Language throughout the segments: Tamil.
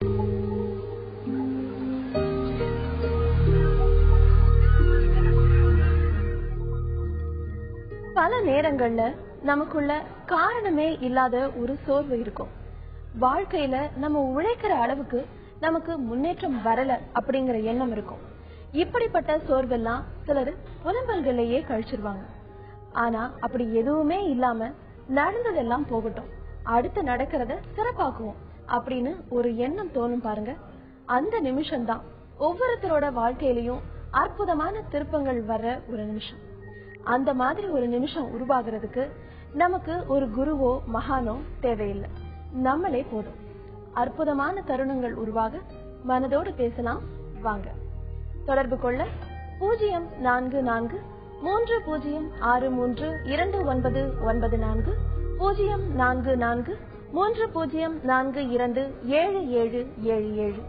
பல நேரங்கள்ல நமக்குள்ள காரணமே இல்லாத ஒரு சோர்வு இருக்கும். வாழ்க்கையில நம்ம உழைக்கிற அளவுக்கு நமக்கு முன்னேற்றம் வரல அப்படிங்கிற எண்ணம் இருக்கும். இப்படிப்பட்ட சோர்வெல்லாம் சிலர் புலம்பல்களையே கழிச்சிருவாங்க. ஆனா அப்படி எதுவுமே இல்லாம நடந்ததெல்லாம் போகட்டும், அடுத்து நடக்கிறத சிறப்பாக்குவோம் அப்படின்னு ஒரு எண்ணம் தோணும் பாருங்க. அந்த நிமிஷம் தான் ஒவ்வொருத்தரோட வாழ்க்கையிலயும் அற்புதமான திருப்பங்கள் வர்ற ஒரு நிமிஷம். அந்த மாதிரி ஒரு நிமிஷம் உருவாகிறதுக்கு நமக்கு ஒரு குருவோ மகானோ தேவையில்லை, நம்மளே போதும். அற்புதமான தருணங்கள் உருவாக மனதோடு பேசலாம் வாங்க. தொடர்பு கொள்ள 0463063294 044304227777.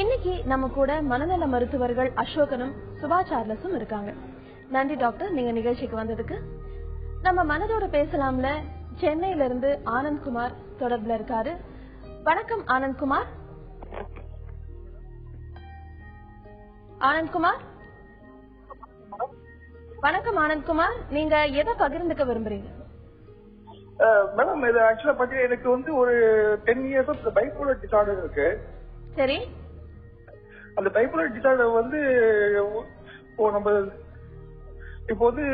இன்னைக்கு நம்ம கூட மனநல மருத்துவர்கள் அசோகனும் சுபா சார்லஸும் இருக்காங்க. நன்றி டாக்டர், நீங்க நிகழ்ச்சிக்கு வந்ததுக்கு. நம்ம மனதோட பேசலாம்ல சென்னையில இருந்து ஆனந்த்குமார் தொடர்புல இருக்காரு. வணக்கம் ஆனந்த்குமார். ஆனந்த்குமார் வணக்கம். ஆனந்த்குமார், நீங்க எதை பகிர்ந்துக்க விரும்புறீங்க? மேடம், இது ஆக்சுவலா பாத்தீங்கன்னா எனக்கு வந்து ஒரு 10 years பைபோலர் டிசார்டர் இருக்கு. சரி. அந்த பைபோலர் டிசார்டர் வந்து நம்ம இப்போ வந்து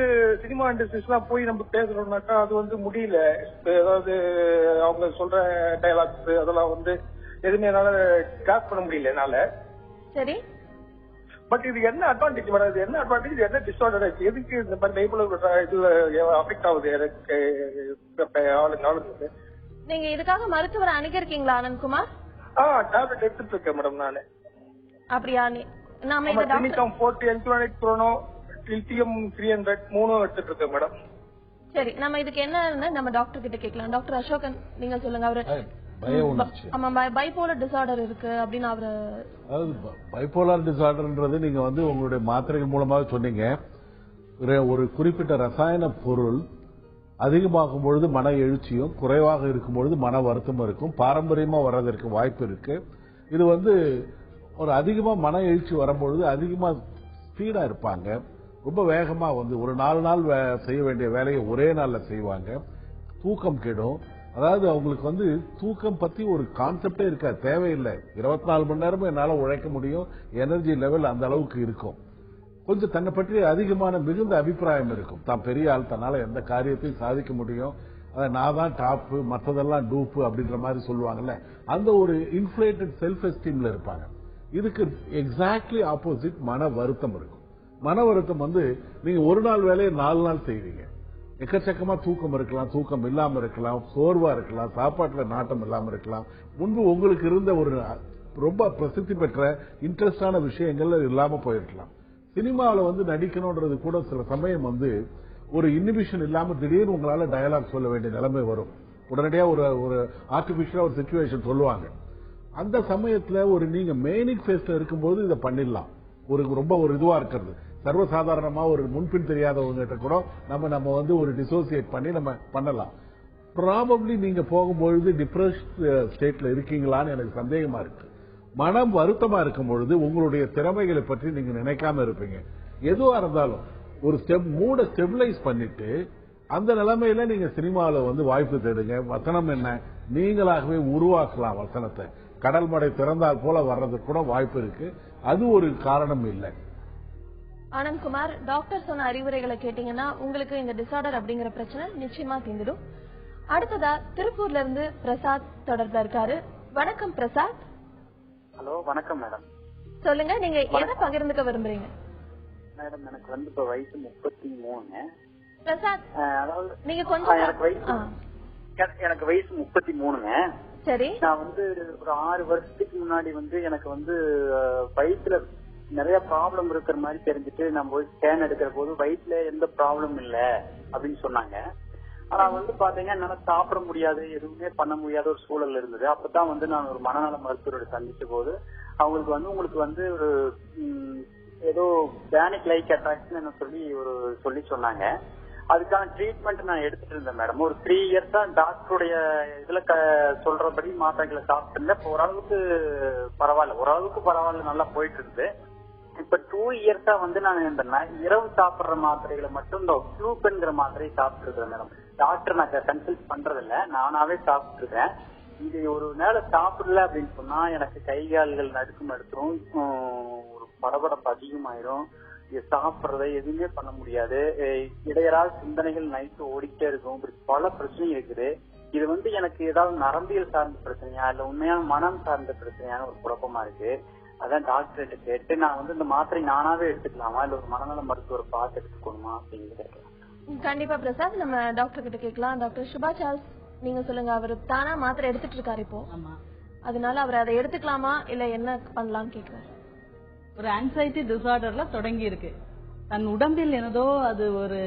சினிமா இண்டஸ்ட்ரீஸ்லாம் போய் நம்ம பேசுறோம்னாக்கா அது வந்து முடியல. ஏதாவது அவங்க சொல்ற டைலாக்ஸ் அதெல்லாம் வந்து எதுவுமே என்னால கிராஸ் பண்ண முடியல என்னால. சரி. பட் இது என்ன அட்வான்டேஜ் வராது, என்ன அட்வான்டேஜ், என்ன டிஸ்ஆர்டர் ஆச்சு, எதுக்கு இந்த மாதிரி பைபோலர் இதுல அஃபெக்ட் ஆகுது எனக்கு ஆளுங்க? நீங்க இதுக்காக மருத்துவரை அணுகிருக்கீங்களா ஆனந்த்குமார்? டேப்லெட் எடுத்துட்டு இருக்கேன் மேடம் நானு. அப்படியா? நாம இந்த டாக்டர் 40 என்க்ளோனிக் ப்ரோனோ லித்தியம் 300 மூணும் எடுத்துட்டு இருக்கேன் மேடம். சரி, நம்ம இதுக்கு என்ன நம்ம டாக்டர் கிட்ட கேட்கலாம். டாக்டர் அசோகன், நீங்க சொல்லுங்க. அவரு பைபோலர் டிசார்டர் இருக்கு அப்படின்னு அவரு. அதாவது பைபோலார் டிசார்டர்ன்றது நீங்க வந்து உங்களுடைய மாத்திரைகள் மூலமாக சொன்னீங்க. ஒரு குறிப்பிட்ட ரசாயன பொருள் அதிகமாகும் பொழுது மன எழுச்சியும், குறைவாக இருக்கும் பொழுது மன வருத்தமும் இருக்கும். பாரம்பரியமா வர்றதற்கு வாய்ப்பு இருக்கு. இது வந்து ஒரு அதிகமா மன எழுச்சி வரும்பொழுது அதிகமா ஸ்பீடா இருப்பாங்க. ரொம்ப வேகமா வந்து ஒரு 4 நாள் செய்ய வேண்டிய வேலையை ஒரே நாள்ல செய்வாங்க. தூக்கம் கெடும். அதாவது அவங்களுக்கு வந்து தூக்கம் பத்தி ஒரு கான்செப்டே இருக்காது, தேவையில்லை. 24 மணி நேரமும் என்னால உழைக்க முடியும், எனர்ஜி லெவல் அந்த அளவுக்கு இருக்கும். கொஞ்சம் தன்னை பற்றி அதிகமான மிகுந்த அபிப்பிராயம் இருக்கும். தான் பெரிய ஆள், தன்னால எந்த காரியத்தையும் சாதிக்க முடியும், நான் தான் டாப்பு, மற்றதெல்லாம் டூப்பு அப்படின்ற மாதிரி சொல்லுவாங்கல்ல, அந்த ஒரு இன்ஃபிளேட்டட் செல்ஃப் எஸ்டீம்ல இருப்பாங்க. இதுக்கு எக்ஸாக்ட்லி ஆப்போசிட் மன வருத்தம் இருக்கும். மன வருத்தம் வந்து நீங்க ஒரு நாள் வேலையை 4 நாள் செய்வீங்க. எக்கச்சக்கமா தூக்கம் இருக்கலாம், தூக்கம் இல்லாம இருக்கலாம், சோர்வா இருக்கலாம், சாப்பாட்டுல நாட்டம் இல்லாம இருக்கலாம். முன்பு உங்களுக்கு இருந்த ஒரு ரொம்ப பிரசித்தி பெற்ற இன்ட்ரெஸ்டான விஷயங்கள் இல்லாம போயிருக்கலாம். சினிமாவில் வந்து நடிக்கணும்ன்றது கூட சில சமயம் வந்து ஒரு இன்ஹிபிஷன் இல்லாம திடீர்னு உங்களால டயலாக் சொல்ல வேண்டிய நிலைமை வரும். உடனடியா ஒரு ஆர்டிபிஷியலா ஒரு சிச்சுவேஷன் சொல்லுவாங்க. அந்த சமயத்துல ஒரு நீங்க மெயினிக் ஃபேஸ்ல இருக்கும்போது இதை பண்ணிடலாம். ரொம்ப ஒரு இதுவா இருக்கிறது, சர்வசாதாரணமா ஒரு முன்பின் தெரியாதவங்க கூட நம்ம வந்து ஒரு டிசோசியேட் பண்ணி நம்ம பண்ணலாம். ப்ராபப்ளி நீங்க போகும்பொழுது டிப்ரெஸ்ட் ஸ்டேட்ல இருக்கீங்களான்னு எனக்கு சந்தேகமா இருக்கு. மனம் வருத்தமா இருக்கும் பொழுது உங்களுடைய திறமைகளை பற்றி நீங்க நினைக்காம இருப்பீங்க. எதுவா இருந்தாலும் ஒரு மூட ஸ்டெபிலைஸ் பண்ணிட்டு அந்த நிலைமையில நீங்க சினிமாவில் வந்து வாய்ப்பு தேடுங்க. வசனம் என்ன, நீங்களாகவே உருவாக்கலாம் வசனத்தை. கடல் மடை திறந்தால் போல வர்றதுக்கு கூட வாய்ப்பு இருக்கு. அது ஒரு காரணம் இல்லை. ஆனந்த்குமார், டாக்டர் சொன்ன அறிவுரைகளை கேட்டீங்கன்னா உங்களுக்கு இந்த டிசார்டர் அப்படிங்கிற பிரச்சனை நிச்சயமா தீர்ந்துடும். அடுத்ததா திருப்பூர்ல இருந்து பிரசாத் தொடர்புல இருக்காரு. வணக்கம் பிரசாத். ஹலோ, வணக்கம் மேடம். சொல்லுங்க, நீங்க எதை பகிர்ந்துக்க விரும்புறீங்க? மேடம், எனக்கு வந்து இப்ப வயசு 33. பிரசாத், அதாவது நீங்க கொஞ்சம் எனக்கு வயசு 33. சரி. நான் வந்து ஒரு 6 வருஷத்துக்கு முன்னாடி வந்து எனக்கு வந்து வயிற்றுல நிறைய ப்ராப்ளம் இருக்கிற மாதிரி தெரிஞ்சுட்டு நான் போய் ஸ்கேன் எடுக்கிற போது வயிற்றுல எந்த ப்ராப்ளம் இல்ல அப்படின்னு சொன்னாங்க. ஆனா வந்து பாத்தீங்கன்னா என்னால சாப்பிட முடியாது, எதுவுமே பண்ண முடியாத ஒரு சூழல் இருந்தது. அப்பதான் வந்து நான் ஒரு மனநல மருத்துவரோட சந்திச்ச போது அவங்களுக்கு வந்து உங்களுக்கு வந்து ஒரு ஏதோ பேனிக் லைக் அட்டாக்ஸ் சொல்லி சொன்னாங்க. அதுக்கான ட்ரீட்மெண்ட் நான் எடுத்துட்டு இருந்தேன் மேடம். ஒரு 3 இயர்ஸ் தான் டாக்டருடைய இதுல சொல்றபடி மாத்திரைகளை சாப்பிட்டு இருந்தேன். ஓரளவுக்கு பரவாயில்ல, நல்லா போயிட்டு இருந்து. இப்ப 2 இயர்ஸா வந்து நான் இந்த இரவு சாப்பிடுற மாத்திரைகளை மட்டும் இந்த ஃபியூபன்ங்கிற மாத்திரையை சாப்பிட்டு இருக்கேன் மேடம். டாக்டர் நான் கன்சல்ட் பண்றது இல்ல, நானாவே சாப்பிட்டு இருக்கேன். இது ஒரு நேர சாப்பிடல அப்படின்னு சொன்னா எனக்கு கை கால்கள் நடுக்கம் எடுத்துரும், ஒரு படபடப்பு அதிகமாயிரும், சாப்பிடுறத எதுவுமே பண்ண முடியாது, இடையரால் சிந்தனைகள் நைட்டு ஓடிட்டே இருக்கும். இப்படி பல பிரச்சனை இருக்குது. இது வந்து எனக்கு ஏதாவது நரம்பியல் சார்ந்த பிரச்சனையா இல்ல உண்மையான மனம் சார்ந்த பிரச்சனையான ஒரு குழப்பமா இருக்கு. அதான் டாக்டர் கேட்டு நான் வந்து இந்த மாத்திரை நானாவே எடுத்துக்கலாமா இல்ல ஒரு மனநல மருத்துவரை பார்த்து எடுத்துக்கணுமா அப்படின்னு. கண்டிப்பா பிரசாத், நம்ம டாக்டர் கிட்ட கேட்கலாம். டாக்டர் சுபா சார்ல்ஸ், நீங்க சொல்லுங்க. அவர் தானா மாத்திரை எடுத்துட்டு இருக்காரு இப்போ, அதனால அவர் அதை எடுத்துக்கலாமா இல்ல என்ன பண்ணலாம்னு கேக்குறாரு. ஒரு ஆங்ஸைட்டி டிசார்டர்ல தொடங்கி இருக்கு. தன் உடம்பில் என்னதோ அது ஒரு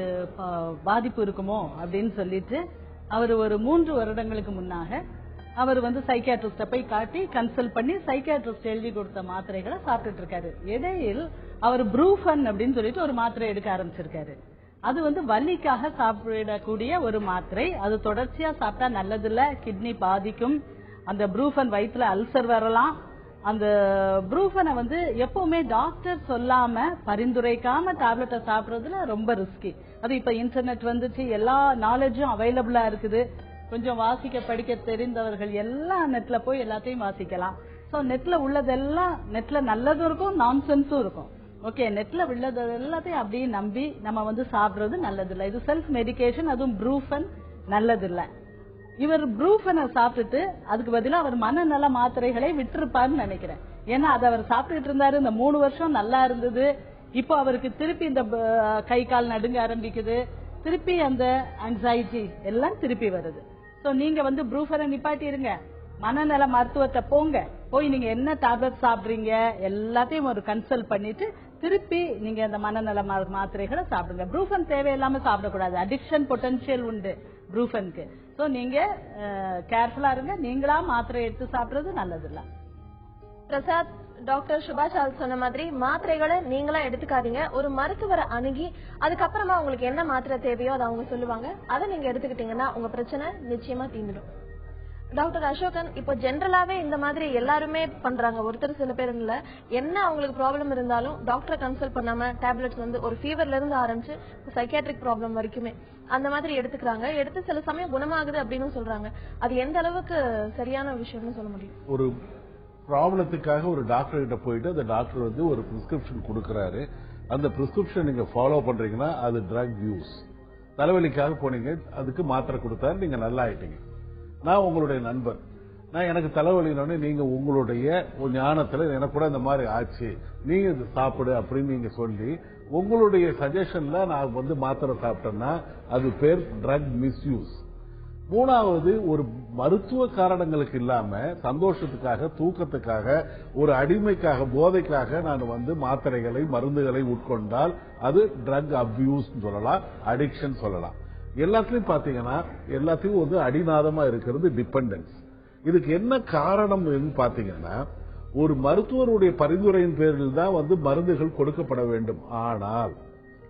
பாதிப்பு இருக்குமோ அப்படின்னு சொல்லிட்டு அவர் ஒரு 3 வருடங்களுக்கு முன்னாக அவர் வந்து சைக்கியாட்ரிஸ்ட போய் காட்டி கன்சல்ட் பண்ணி சைக்கியாட்ரிஸ்ட் எழுதி கொடுத்த மாத்திரைகளை சாப்பிட்டுட்டு இருக்காரு. இடையில் அவர் ப்ரூஃபன் அப்படின்னு சொல்லிட்டு ஒரு மாத்திரை எடுக்க ஆரம்பிச்சிருக்காரு. அது வந்து வலிக்காக சாப்பிடக்கூடிய ஒரு மாத்திரை. அது தொடர்ச்சியா சாப்பிட்டா நல்லதில்ல, கிட்னி பாதிக்கும். அந்த ப்ரூஃபன் வயிற்றுல அல்சர் வரலாம். அந்த ப்ரூஃபனை வந்து எப்பவுமே டாக்டர் சொல்லாம பரிந்துரைக்காம டேப்லெட்டை சாப்பிடுறதுல ரொம்ப ரிஸ்கி. அது இப்ப இன்டர்நெட் வந்துச்சு, எல்லா நாலேஜும் அவைலபிளா இருக்குது. கொஞ்சம் வாசிக்க படிக்க தெரிந்தவர்கள் எல்லாம் நெட்ல போய் எல்லாத்தையும் வாசிக்கலாம். சோ நெட்ல உள்ளதெல்லாம் நெட்ல நல்லதும் இருக்கும், நான்சென்ஸும் இருக்கும். ஓகே, நெட்ல உள்ளது எல்லாத்தையும் அப்படியே நம்பி நம்ம வந்து சாப்பிடுறது நல்லதில்லை. இது செல்ஃப் மெடிகேஷன், அதுவும் ப்ரூஃபன் நல்லதில்லை. இவர் ப்ரூஃபனை சாப்பிட்டுட்டு அதுக்கு பதிலா அவர் மனநல மாத்திரைகளை விட்டுருப்பாருன்னு நினைக்கிறேன். ஏன்னா அதை அவர் சாப்பிட்டுட்டு இருந்தாரு, இந்த 3 வருஷம் நல்லா இருந்தது. இப்போ அவருக்கு திருப்பி இந்த கை கால் நடுங்க ஆரம்பிக்குது, திருப்பி அந்த ஆங்ஸைட்டி எல்லாம் திருப்பி வருது. சோ நீங்க வந்து ப்ரூஃபனை நிப்பாட்டிருங்க, மனநல மருத்துவத்தை போய் நீங்க என்ன டேப்லெட் சாப்பிடுறீங்க எல்லாத்தையும் ஒரு கன்சல்ட் பண்ணிட்டு திருப்பி நீங்க அந்த மனநல மாத்திரைகளை சாப்பிடுங்க. ப்ரூஃபன் தேவையில்லாம சாப்பிடக்கூடாது, அடிக்ஷன் பொட்டன்ஷியல் உண்டு ப்ரூஃபனுக்கு. சோ நீங்க கேர்ஃபுல்லா இருங்க, நீங்களா மாத்திரை எடுத்து சாப்பிடுறது நல்லது இல்ல. பிரசாத், டாக்டர் சுபா சார்ல்ஸ் சொன்ன மாதிரி மாத்திரைகளை நீங்களா எடுத்துக்காதீங்க. ஒரு மருத்துவரை அணுகி அதுக்கப்புறமா உங்களுக்கு என்ன மாத்திரை தேவையோ அதை அவங்க சொல்லுவாங்க, அதை நீங்க எடுத்துக்கிட்டீங்கன்னா உங்க பிரச்சனை நிச்சயமா தீர்ந்துடும். டாக்டர் அசோகன், இப்போ ஜெனரலாவே இந்த மாதிரி எல்லாருமே பண்றாங்க. ஒருத்தர் சில பேர் இல்ல, என்ன அவங்களுக்கு ப்ராப்ளம் இருந்தாலும் டாக்டரை கன்சல்ட் பண்ணாம டேப்லெட்ஸ் வந்து ஒரு ஃபீவர்ல இருந்து ஆரம்பிச்சு சைக்கியாட்ரிக் ப்ராப்ளம் வரைக்குமே அந்த மாதிரி எடுத்துக்கிறாங்க. எடுத்து சில சமயம் குணமாகுது அப்படின்னு சொல்றாங்க. அது எந்த அளவுக்கு சரியான விஷயம்னு சொல்ல முடியும்? ஒரு ப்ராப்ளத்துக்காக ஒரு டாக்டர் கிட்ட போயிட்டு அந்த டாக்டர் வந்து ஒரு பிரிஸ்கிரிப்ஷன் கொடுக்கறாரு. அந்த பிரிஸ்கிரிப்ஷன் நீங்க ஃபாலோ பண்றீங்கன்னா அது ட்ரக் யூஸ். தலைவலிக்காக போனீங்க, அதுக்கு மாத்திரை கொடுத்தாரு, நீங்க நல்லா ஆயிட்டீங்க. நான் உங்களுடைய நண்பர், நான் எனக்கு தலைவலினோடனே நீங்க உங்களுடைய ஞானத்துல எனக்கு கூட இந்த மாதிரி ஆச்சு, நீங்க இது சாப்பிடு அப்படின்னு நீங்க சொல்லி உங்களுடைய சஜஷன்ல நான் வந்து மாத்திரை சாப்பிட்டேன்னா அது பேர் ட்ரக் மிஸ்யூஸ். 3வது, ஒரு மருத்துவ காரணங்களுக்கு இல்லாம சந்தோஷத்துக்காக, தூக்கத்துக்காக, ஒரு அடிமைக்காக, போதைக்காக நான் வந்து மாத்திரைகளை மருந்துகளை உட்கொண்டால் அது ட்ரக் அபியூஸ் சொல்லலாம், அடிக்ஷன் சொல்லலாம். எல்லாத்துலயும் பாத்தீங்கன்னா எல்லாத்தையும் வந்து அடிநாதமா இருக்கிறது டிபெண்டன்ஸ். இதுக்கு என்ன காரணம் பாத்தீங்கன்னா, ஒரு மருத்துவருடைய பரிந்துரையின் பேரில் தான் வந்து மருந்துகள் கொடுக்கப்பட வேண்டும். ஆனால்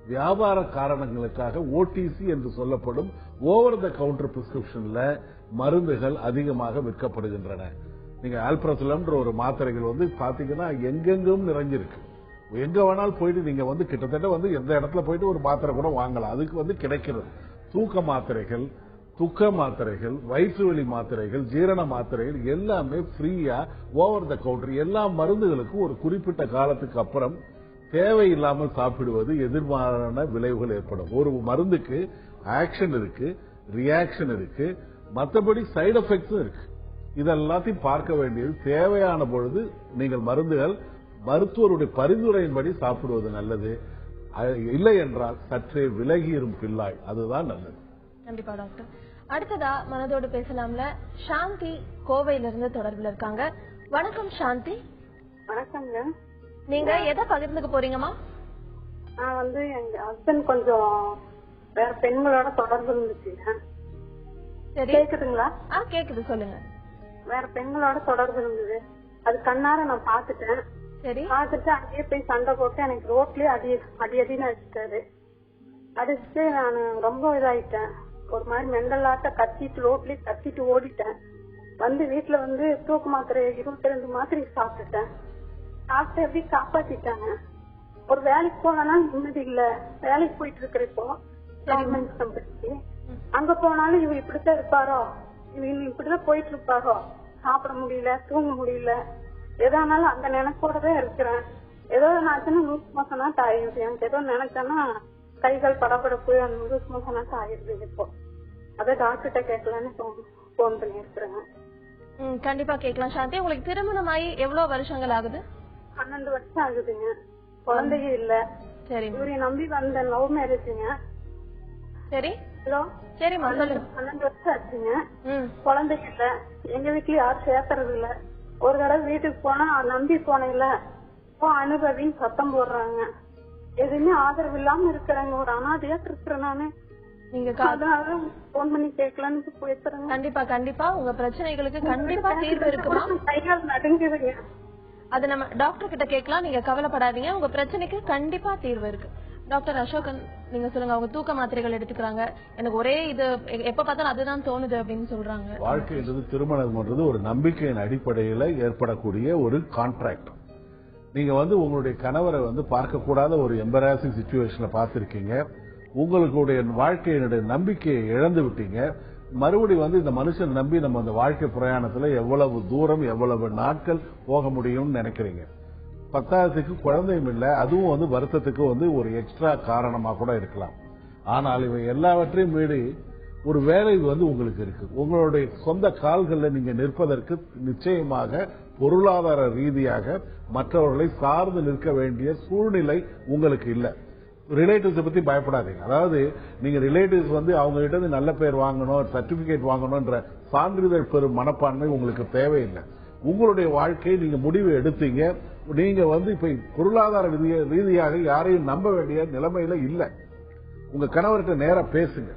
வியாபார காரணங்களுக்காக ஓடிசி என்று சொல்லப்படும் ஓவர் த கவுண்டர் பிரிஸ்கிரிப்ஷன்ல மருந்துகள் அதிகமாக விற்கப்படுகின்றன. நீங்க ஆல்பிரசலம்ன்ற ஒரு மாத்திரைகள் வந்து பாத்தீங்கன்னா எங்கெங்கும் நிறைஞ்சிருக்கு. எங்க வேணாலும் போயிட்டு நீங்க வந்து கிட்டத்தட்ட வந்து எந்த இடத்துல போயிட்டு ஒரு மாத்திரை கூட வாங்கலாம், அதுக்கு வந்து கிடைக்கிறது. தூக்க மாத்திரைகள், துக்க மாத்திரைகள், வயிற்று வலி மாத்திரைகள், ஜீரண மாத்திரைகள் எல்லாமே ஃப்ரீயா ஓவர் த கவுண்டர். எல்லா மருந்துகளுக்கும் ஒரு குறிப்பிட்ட காலத்துக்கு அப்புறம் தேவையில்லாமல் சாப்பிடுவது எதிர்மாறான விளைவுகள் ஏற்படும். ஒரு மருந்துக்கு ஆக்ஷன் இருக்கு, ரியாக்ஷன் இருக்கு, மற்றபடி சைடு எஃபெக்ட்ஸும் இருக்கு. இதெல்லாத்தையும் பார்க்க வேண்டியது தேவையான பொழுது நீங்கள் மருந்துகள் மருத்துவருடைய பரிந்துரையின்படி சாப்பிடுவது நல்லது. இல்லை என்றால் சற்றே விலகியும் பிள்ளாய், அதுதான் நல்லது. கண்டிப்பா டாக்டர். அடுத்ததா மனதோடு பேசலாம்ல சாந்தி கோவையில இருந்து தொடர்பில் இருக்காங்க. வணக்கம் சாந்தி. வணக்கம்ங்க. நீங்க எதை பகிர்ந்துக்க போறீங்கம்மா? நான் வந்து எங்க ஹஸ்பண்ட் கொஞ்சம் வேற பெண்களோட தொடர்பு இருந்துச்சுங்க. சரி, கேக்குதுங்களா? கேக்குது, சொல்லுங்க. வேற பெண்களோட தொடர்பு இருந்தது, அது கண்ணார நான் பாத்துட்டேன். சரி, பாத்துட்டு அங்கேயே போய் சண்டை போட்டு எனக்கு ரோட்லயே அடி அடின்னு அடிச்சிட்டாரு. அடிச்சுட்டு நான் ரொம்ப இதாயிட்டேன். ஒரு மாதிரி மெண்டலாட்ட ரோட்லயே கத்திட்டு ஓடிட்டேன். வந்து வீட்டுல வந்து தூக்கு மாத்திரை 22 மாத்திரை சாப்பிட்டுட்டேன். சாப்பிட்டு எப்படி காப்பாத்திட்டாங்க. ஒரு வேலைக்கு போனா நிம்மதி இல்ல. வேலைக்கு போயிட்டு இருக்கிற இப்போ கவர்மெண்ட் கம்பெனிக்கு. அங்க போனாலும் இவ இப்படித்தான் இருப்பாரோ, இவங்க இப்படிதான் போயிட்டு இருப்பாரோ, சாப்பிட முடியல, தூங்க முடியல, எதானாலும் அந்த நினைப்போடதான் இருக்கிறேன். ஏதோ நாச்சுன்னா லூஸ் மோசனாட்டு ஆயிடுது. எனக்கு ஏதோ நினைச்சேன்னா கைகள் படப்படப்பு அந்த லூஸ் மோசனாட்டு ஆயிடுது. இப்போ அதான் டாக்டர்கிட்ட கேட்கலான்னு போன் பண்ணி இருக்கிறேங்க. கண்டிப்பா கேட்கலாம். சாந்தி, உங்களுக்கு திருமணம் ஆகி எவ்வளவு வருஷங்கள் ஆகுது? 12 வருஷம் ஆகுதுங்க. குழந்தையே இல்ல. சரி. இவரை நம்பி வந்த லவ் மேரேஜுங்க. சரி. ஹலோ. சரிம்மா சொல்லுங்க. 12 வருஷம் ஆச்சுங்க. குழந்தை இல்ல. எங்க வீட்டுல யாரும் சேர்க்கறது இல்ல. ஒரு தடவை வீட்டுக்கு போனா நம்பி போனேன்ல, அனுபவின்னு சத்தம் போடுறாங்க. எதுவுமே ஆதரவு இல்லாம இருக்கிறாங்க. ஒரு அனாதையா இருக்கிறேன் நானு. நீங்க அதனால போன் பண்ணி கேட்கலான்னு போயிடுறேங்க. கண்டிப்பா கண்டிப்பா உங்க பிரச்சனைகளுக்கு கண்டிப்பா தீர்வு இருக்குமா? கைகால் நடுங்குதுங்க. அது நம்ம டாக்டர் கிட்ட கேட்கலாம். நீங்க கவலைப்படாதீங்க. உங்க பிரச்சனைக்கு கண்டிப்பா தீர்வு இருக்கு. டாக்டர் அசோகன், நீங்க சொல்லுங்க. அவங்க தூக்க மாத்திரைகள் எடுத்துக்கிறாங்க. எனக்கு ஒரே இது எப்ப பார்த்தாலும் அதுதான் தோணுது அப்படின்னு சொல்றாங்க. வாழ்க்கைன்றது திருமணம்ன்றது ஒரு நம்பிக்கையின் அடிப்படையில ஏற்படக்கூடிய ஒரு கான்ட்ராக்ட். நீங்க வந்து உங்களுடைய கணவரை வந்து பார்க்க கூடாத ஒரு எம்பராசிங் சிச்சுவேஷன்ல பார்த்திருக்கீங்க. உங்களுடைய வாழ்க்கையினுடைய நம்பிக்கையை இழந்து விட்டீங்க. மறுபடி வந்து இந்த மனுஷன் நம்பி நம்ம அந்த வாழ்க்கை பிரயாணத்துல எவ்வளவு தூரம் எவ்வளவு நாட்கள் போக முடியும்னு நினைக்கிறீங்க. 10க்கு குழந்தையும் இல்ல. அதுவும் வந்து வருத்தத்துக்கு வந்து ஒரு எக்ஸ்ட்ரா காரணமா கூட இருக்கலாம். ஆனால் இவை எல்லாவற்றையும் மீறி ஒரு வேலை வந்து உங்களுக்கு இருக்கு. உங்களுடைய சொந்த கால்களில் நீங்க நிற்பதற்கு நிச்சயமாக பொருளாதார ரீதியாக மற்றவர்களை சார்ந்து நிற்க வேண்டிய சூழ்நிலை உங்களுக்கு இல்லை. ரிலேட்டிவ்ஸை பத்தி பயப்படாதீங்க. அதாவது நீங்க ரிலேட்டிவ்ஸ் வந்து அவங்க கிட்ட இருந்து நல்ல பேர் வாங்கணும், சர்டிபிகேட் வாங்கணும்ன்ற சான்றிதழ் பெறும் மனப்பான்மை உங்களுக்கு தேவையில்லை. உங்களுடைய வாழ்க்கையை நீங்க முடிவு எடுத்தீங்க. நீங்க வந்து இப்ப பொருளாதார ரீதியாக யாரையும் நம்ப வேண்டிய நிலைமையில இல்லை. உங்க கணவர்கிட்ட நேரா பேசுங்க.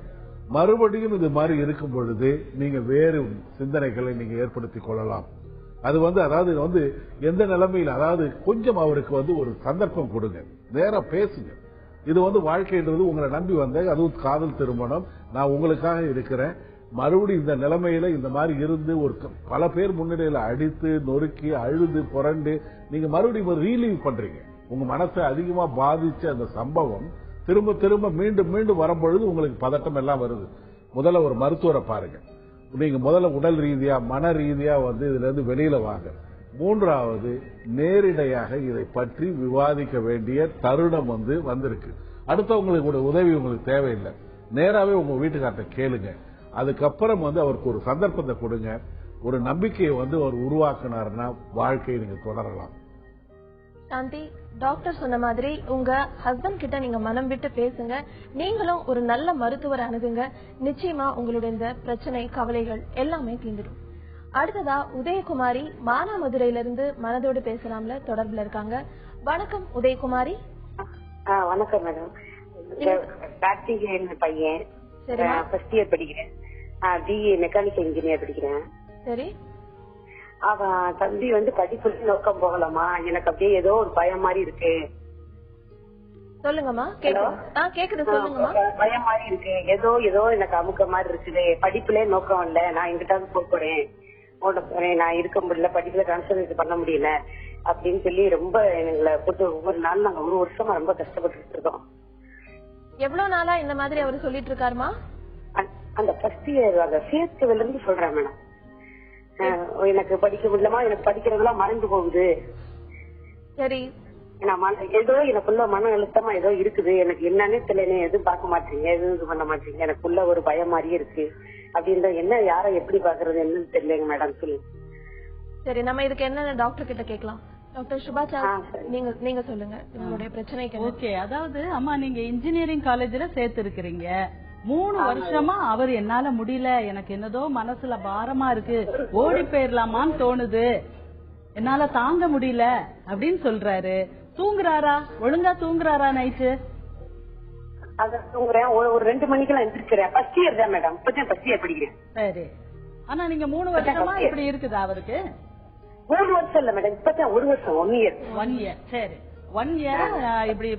மறுபடியும் இது மாதிரி இருக்கும் பொழுது நீங்க வேறு சிந்தனைகளை நீங்க ஏற்படுத்திக் கொள்ளலாம். அது வந்து அதாவது வந்து எந்த நிலைமையில், அதாவது கொஞ்சம் அவருக்கு வந்து ஒரு சந்தர்ப்பம் கொடுங்க, நேரா பேசுங்க. இது வந்து வாழ்க்கைன்றது உங்களை நம்பி வந்த, அதுவும் காதல் திருமணம், நான் உங்களுக்காக இருக்கிறேன். மறுபடியும் இந்த நிலைமையில இந்த மாதிரி இருந்து ஒரு பல பேர் முன்னிலையில அடித்து நொறுக்கி அழுது புரண்டு நீங்க மறுபடியும் ரீலீவ் பண்றீங்க. உங்க மனசை அதிகமா பாதிச்ச அந்த சம்பவம் திரும்ப திரும்ப மீண்டும் மீண்டும் வரும்பொழுது உங்களுக்கு பதட்டம் எல்லாம் வருது. முதல்ல ஒரு மருத்துவரை பாருங்க. நீங்க முதல்ல உடல் ரீதியா மன ரீதியா வந்து இதுல இருந்து வெளியில வாங்க. 3வது, நேரிடையாக இதை பற்றி விவாதிக்க வேண்டிய தருணம் வந்து வந்திருக்கு. அடுத்தவங்களுக்கு உதவி உங்களுக்கு தேவையில்லை. நேராவே உங்க வீட்டுக்கார்ட்ட கேளுங்க. அதுக்கப்புறம் வந்து அவருக்கு ஒரு சந்தர்ப்பத்தை கொடுங்க. ஒரு நம்பிக்கையை வந்து அவர் உருவாக்குனாருன்னா வாழ்க்கையை நீங்க தொடரலாம். சாந்தி, டாக்டர் சொன்ன மாதிரி உங்க ஹஸ்பண்ட் கிட்ட நீங்க மனம் விட்டு பேசுங்க. நீங்களும் ஒரு நல்ல மருத்துவர் அணுகுங்க. நிச்சயமா உங்களுடைய இந்த பிரச்சனை கவலைகள் எல்லாமே தீர்ந்துடும். அடுத்ததா உதயகுமாரி மானாமதுரையிலிருந்து மனதோடு பேசலாம்ல தொடர்புல இருக்காங்க. வணக்கம் உதயகுமாரி. வணக்கம் மேடம். கார்த்திகேயன் பையன், ஃபர்ஸ்ட் இயர் படிக்கிறேன். பிஏ மெக்கானிக்கல் இன்ஜினியர் படிக்கிறேன். சரி. அவன் தம்பி வந்து படிப்பு நோக்கம் போகலாமா, எனக்கு அப்படியே ஏதோ ஒரு பயம் மாதிரி இருக்கு. சொல்லுங்கம்மா. கேக்குது, சொல்லுங்கம்மா. பயம் மாதிரி இருக்கு, ஏதோ ஏதோ எனக்கு அமுக்க மாதிரி இருக்குது. படிப்புல நோக்கம் இல்ல, நான் எங்கிட்ட போறேன், நான் இருக்க முடியல, படிப்புல கான்சன்ட்ரேட் பண்ண முடியல அப்படின்னு சொல்லி ரொம்ப எங்களை போட்டு ஒவ்வொரு நாள் நாங்க 1 வருஷமா ரொம்ப கஷ்டப்பட்டு இருக்கோம். எவ்வளவு நாளா இந்த மாதிரி அவரு சொல்லிட்டு இருக்காருமா? அந்த ஃபர்ஸ்ட் இயர் அந்த சேர்த்துல இருந்து சொல்றேன் மேடம். எனக்கு படிக்க முடியலமா, எனக்கு படிக்கிறதெல்லாம் மறந்து போகுது. சரி. ஏதோ எனக்குள்ள மன அழுத்தமா ஏதோ இருக்குது, எனக்கு என்னன்னே தெரியல, எதுவும் பார்க்க மாட்டீங்க, எதுவும் இது பண்ண மாட்டீங்க, எனக்குள்ள ஒரு பயம் மாதிரியே இருக்கு அப்படின்ற, என்ன யாரை எப்படி பாக்குறது என்னன்னு தெரியலங்க மேடம் சொல்லி. சரி, நம்ம இதுக்கு என்ன டாக்டர் கிட்ட கேட்கலாம். டாக்டர் சுபாச்சா, நீங்க சொல்லுங்க உங்களுடைய பிரச்சனைக்கு. ஓகே, அதாவது அம்மா நீங்க இன்ஜினியரிங் காலேஜ்ல சேர்த்து இருக்கிறீங்க. 3 வருஷமா அவர் என்னால முடியல, எனக்கு என்னதோ மனசுல பாரமா இருக்கு, ஓடி போயிடலாமான்னு தோணுது, என்னால தாங்க முடியல அப்படின்னு சொல்றாரு. தூங்குறாரா? ஒழுங்கா தூங்குறாரா நைட்டு? தூங்குறேன், ஒரு 2 மணிக்கெல்லாம் எந்திரிக்கிறேன். ஃபர்ஸ்ட் இயர் தான் மேடம், இப்பதான் ஃபர்ஸ்ட் இயர் படிக்கிறேன். சரி. ஆனா நீங்க 3 வருஷமா இப்படி இருக்குதா அவருக்கு? 3 வருஷம் இல்ல மேடம், இப்பதான் 1 வருஷம், 1 இயர். 1 இயர். சரி. 1 இயர் இப்படி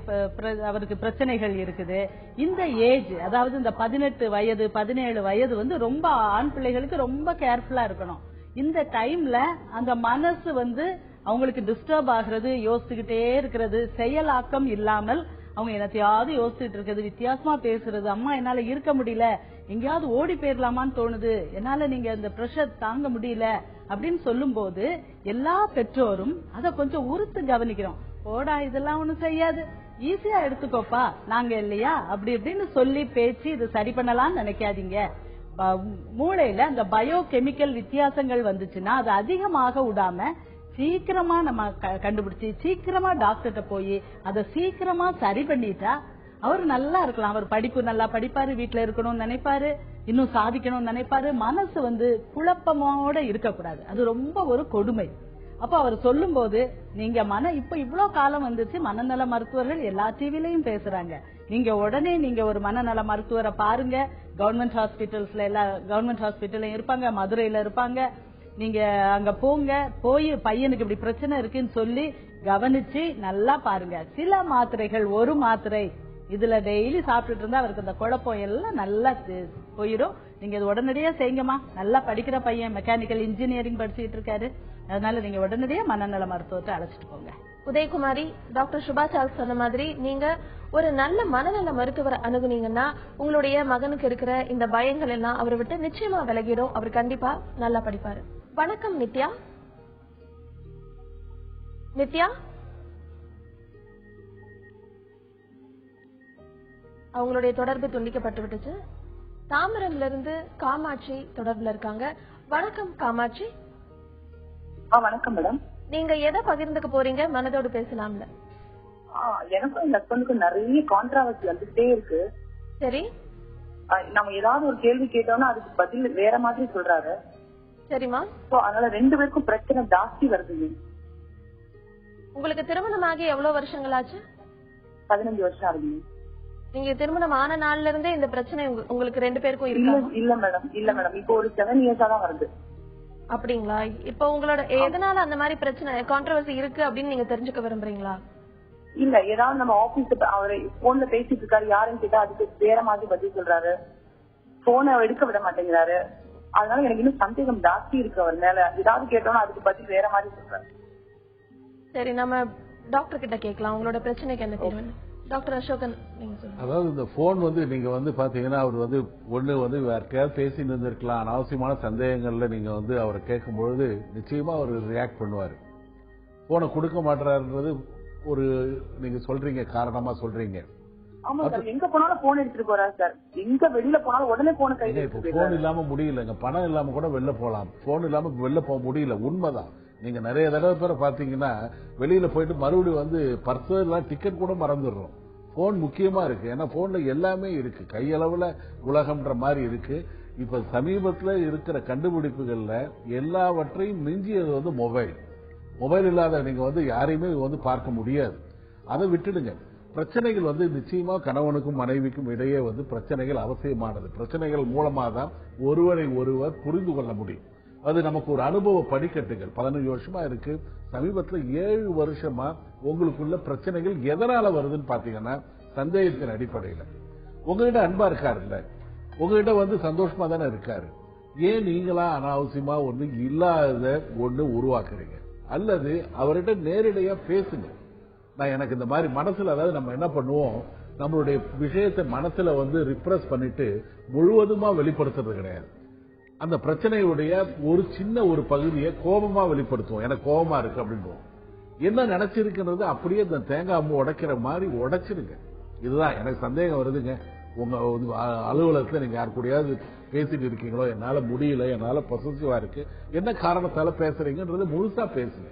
அவருக்கு பிரச்சனைகள் இருக்குது. இந்த ஏஜ், அதாவது இந்த 18 வயது 17 வயது வந்து ரொம்ப ஆண் பிள்ளைகளுக்கு ரொம்ப கேர்ஃபுல்லா இருக்கணும். இந்த டைம்ல அந்த மனசு வந்து அவங்களுக்கு டிஸ்டர்ப் ஆகுறது, யோசிச்சுக்கிட்டே இருக்கிறது, செயலாக்கம் இல்லாமல் அவங்க என்னத்தையாவது யோசிச்சுட்டு இருக்கிறது, வித்தியாசமா பேசுறது, அம்மா என்னால இருக்க முடியல, எங்கேயாவது ஓடி போயிடலாமான்னு தோணுது, என்னால நீங்க இந்த பிரஷர் தாங்க முடியல அப்படின்னு சொல்லும் போது எல்லா பெற்றோரும் அத கொஞ்சம் உறுத்து கவனிக்கிறோம். போடா இதெல்லாம் ஒண்ணும் செய்யாது, ஈஸியா எடுத்துக்கோப்பா நாங்க இல்லையா அப்படி இப்படின்னு சொல்லி பேச்சு இது சரி பண்ணலாம்னு நினைக்காதீங்க. மூளையில அந்த பயோகெமிக்கல் வித்தியாசங்கள் வந்துச்சுன்னா அது அதிகமாக விடாம சீக்கிரமா நம்ம கண்டுபிடிச்சு சீக்கிரமா டாக்டர்கிட்ட போய் அதை சீக்கிரமா சரி பண்ணிட்டா அவர் நல்லா இருக்கலாம். அவர் படிப்பு நல்லா படிப்பாரு, வீட்டுல இருக்கணும்னு நினைப்பாரு, இன்னும் சாதிக்கணும்னு நினைப்பாரு. மனசு வந்து குழப்பமோட இருக்கக்கூடாது, அது ரொம்ப ஒரு கொடுமை. அப்ப அவர் சொல்லும் போது நீங்க இப்ப இவ்வளவு காலம் வந்துச்சு, மனநல மருத்துவர்கள் எல்லா டிவிலையும் பேசுறாங்க, நீங்க உடனே நீங்க ஒரு மனநல மருத்துவரை பாருங்க. கவர்மெண்ட் ஹாஸ்பிட்டல்ஸ்ல எல்லா கவர்மெண்ட் ஹாஸ்பிட்டல்ல இருப்பாங்க, மதுரையில இருப்பாங்க. நீங்க அங்க போங்க, போய் பையனுக்கு இப்படி பிரச்சனை இருக்குன்னு சொல்லி கவனிச்சு நல்லா பாருங்க. சில மாத்திரைகள், ஒரு மாத்திரை இதுல டெய்லி சாப்பிட்டுட்டு இருந்தா அவருக்கு அந்த குழப்பம் எல்லாம் நல்லா போயிடும். நீங்க இது உடனடியா செய்யுங்கம்மா. நல்லா படிக்கிற பையன், மெக்கானிக்கல் இன்ஜினியரிங் படிச்சுட்டு இருக்காரு, அதனால நீங்க உடனடியா மனநல மருத்துவத்தை அழைச்சிட்டு போங்க. உதயகுமாரி, டாக்டர் சுபா சார்ஸ் சொன்ன மாதிரி நீங்க ஒரு நல்ல மனநல மருத்துவரை அணுகுனீங்கன்னா உங்களுடைய மகனுக்கு இருக்கிற இந்த பயங்கள் எல்லாம் அவரை விட்டு நிச்சயமா விலகிடும். அவர் கண்டிப்பா நல்லா படிப்பாரு. வணக்கம் நித்யா. நித்யா, அவங்களுடைய தொடர்பு துண்டிக்கப்பட்டு விட்டுச்சு. தாம்பரம்ல இருந்து காமாட்சி தொடர்புல இருக்காங்க. வணக்கம் காமாட்சி. வணக்கம் மேடம். நீங்க எதை பகிர்ந்துக்க போறீங்க? மனதோடு பேசலாம்ல. எனக்கும் என் ஹஸ்பண்டுக்கும் நிறைய கான்ட்ராவர்சி வந்துட்டே இருக்கு. சரி, நம்ம ஏதாவது ஒரு கேள்வி கேட்டோம்னா அதுக்கு பதில் வேற மாதிரி சொல்றாரு. சரிமா. அதனால 2 பேருக்கும் பிரச்சனை ஜாஸ்தி வருது. உங்களுக்கு திருமணமாகி எவ்வளவு வருஷங்கள் ஆச்சு? 15 வருஷம் ஆகுது. நீங்க திருமணம் ஆன நாள்ல இருந்தே இந்த பிரச்சனை உங்களுக்கு 2 பேருக்கும் இருக்கு? இல்ல மேடம், இப்போ ஒரு 7 இயர்ஸா தான் வருது. அப்படிங்களா? இப்ப உங்களோட எதனால அந்த மாதிரி பிரச்சனை கான்ட்ரோவர்சி இருக்கு அப்படின்னு நீங்க தெரிஞ்சுக்க விரும்புறீங்களா? இல்ல, ஏதாவது நம்ம ஆபீஸ் அவரை போன்ல பேசிட்டு இருக்காரு, யாருன்னு கேட்டா அதுக்கு வேற மாதிரி பதில் சொல்றாரு, போனை எடுக்க விட மாட்டேங்கிறாரு. அதனால எனக்கு இன்னும் சந்தேகம் ஜாஸ்தி இருக்கு அவர் மேல. ஏதாவது கேட்டோம்னா அதுக்கு பதில் வேற மாதிரி சொல்றாரு. சரி, நம்ம டாக்டர் கிட்ட கேட்கலாம் உங்களோட பிரச்சனைக்கு என்ன தீர்வு. டாக்டர் அசோகன், நீங்க சொல்லுங்க. அதாவது இந்த போன் வந்து நீங்க வந்து பாத்தீங்கன்னா அவர் வந்து ஒண்ணு வந்து யாருக்கையாவது பேசிட்டு இருந்திருக்கலாம். அனாவசியமான சந்தேகங்கள்ல நீங்க வந்து அவரை கேட்கும் பொழுது நிச்சயமா அவர் ரியாக்ட் பண்ணுவாரு. போனை கொடுக்க மாட்டாருன்றது ஒரு நீங்க சொல்றீங்க, காரணமா சொல்றீங்க. ஆமா சார், எங்க போனாலும் போன் எடுத்துட்டு போறாரு சார். எங்க வெளியில போனாலும் உடனே போன கையில. இப்ப போன் இல்லாம முடியலங்க, பணம் இல்லாம கூட வெளில போலாம், போன் இல்லாம வெளில போக முடியல. உண்மைதான். நீங்க நிறைய தடவை பேரை பாத்தீங்கன்னா வெளியில போயிட்டு மறுபடியும் வந்து பர்ஸ் எல்லாம் டிக்கெட் கூட மறந்துடுறோம். போன் முக்கியமா இருக்கு, ஏன்னா போன்ல எல்லாமே இருக்கு, கையளவுல உலகம்ன்ற மாதிரி இருக்கு. இப்ப சமீபத்துல இருக்கிற கண்டுபிடிப்புகள்ல எல்லாவற்றையும் மிஞ்சியது வந்து மொபைல் இல்லாத நீங்க வந்து யாரையுமே வந்து பார்க்க முடியாது. அதை விட்டுடுங்க. பிரச்சனைகள் வந்து நிச்சயமா கணவனுக்கும் மனைவிக்கும் இடையே வந்து பிரச்சனைகள் அவசியமானது. பிரச்சனைகள் மூலமா தான் ஒருவரை ஒருவர் புரிந்து கொள்ள முடியும். அது நமக்கு ஒரு அனுபவ படிக்கட்டுகள். 15 வருஷமா இருக்கு, சமீபத்தில் 7 வருஷமா உங்களுக்குள்ள பிரச்சனைகள் எதனால வருதுன்னு பாத்தீங்கன்னா சந்தேகத்தின் அடிப்படையில். உங்ககிட்ட அன்பா இருக்காரு இல்ல, உங்ககிட்ட வந்து சந்தோஷமா தானே இருக்காரு, ஏன் நீங்களா அனாவசியமா ஒண்ணு இல்லாத ஒண்ணு உருவாக்குறீங்க? அல்லது அவர்கிட்ட நேரடியா பேசுங்க. நான் எனக்கு இந்த மாதிரி மனசுல, அதாவது நம்ம என்ன பண்ணுவோம், நம்மளுடைய விஷயத்தை மனசுல வந்து ரிப்ரஸ் பண்ணிட்டு முழுவதுமா வெளிப்படுத்துறது கிடையாது. அந்த பிரச்சனையுடைய ஒரு சின்ன ஒரு பகுதியை கோபமா வெளிப்படுத்துவோம். எனக்கு கோபமா இருக்கு அப்படின்னு என்ன நினைச்சிருக்கிறது அப்படியே இந்த தேங்காய் அம்மு உடைக்கிற மாதிரி உடைச்சிருங்க. இதுதான் எனக்கு சந்தேகம் வருதுங்க, உங்க அலுவலகத்துல நீங்க யாரு கூடயாவது பேசிட்டு இருக்கீங்களோ, என்னால முடியல, என்னால பொசசிவா இருக்கு, என்ன காரணத்தால பேசுறீங்கன்றது முழுசா பேசுங்க.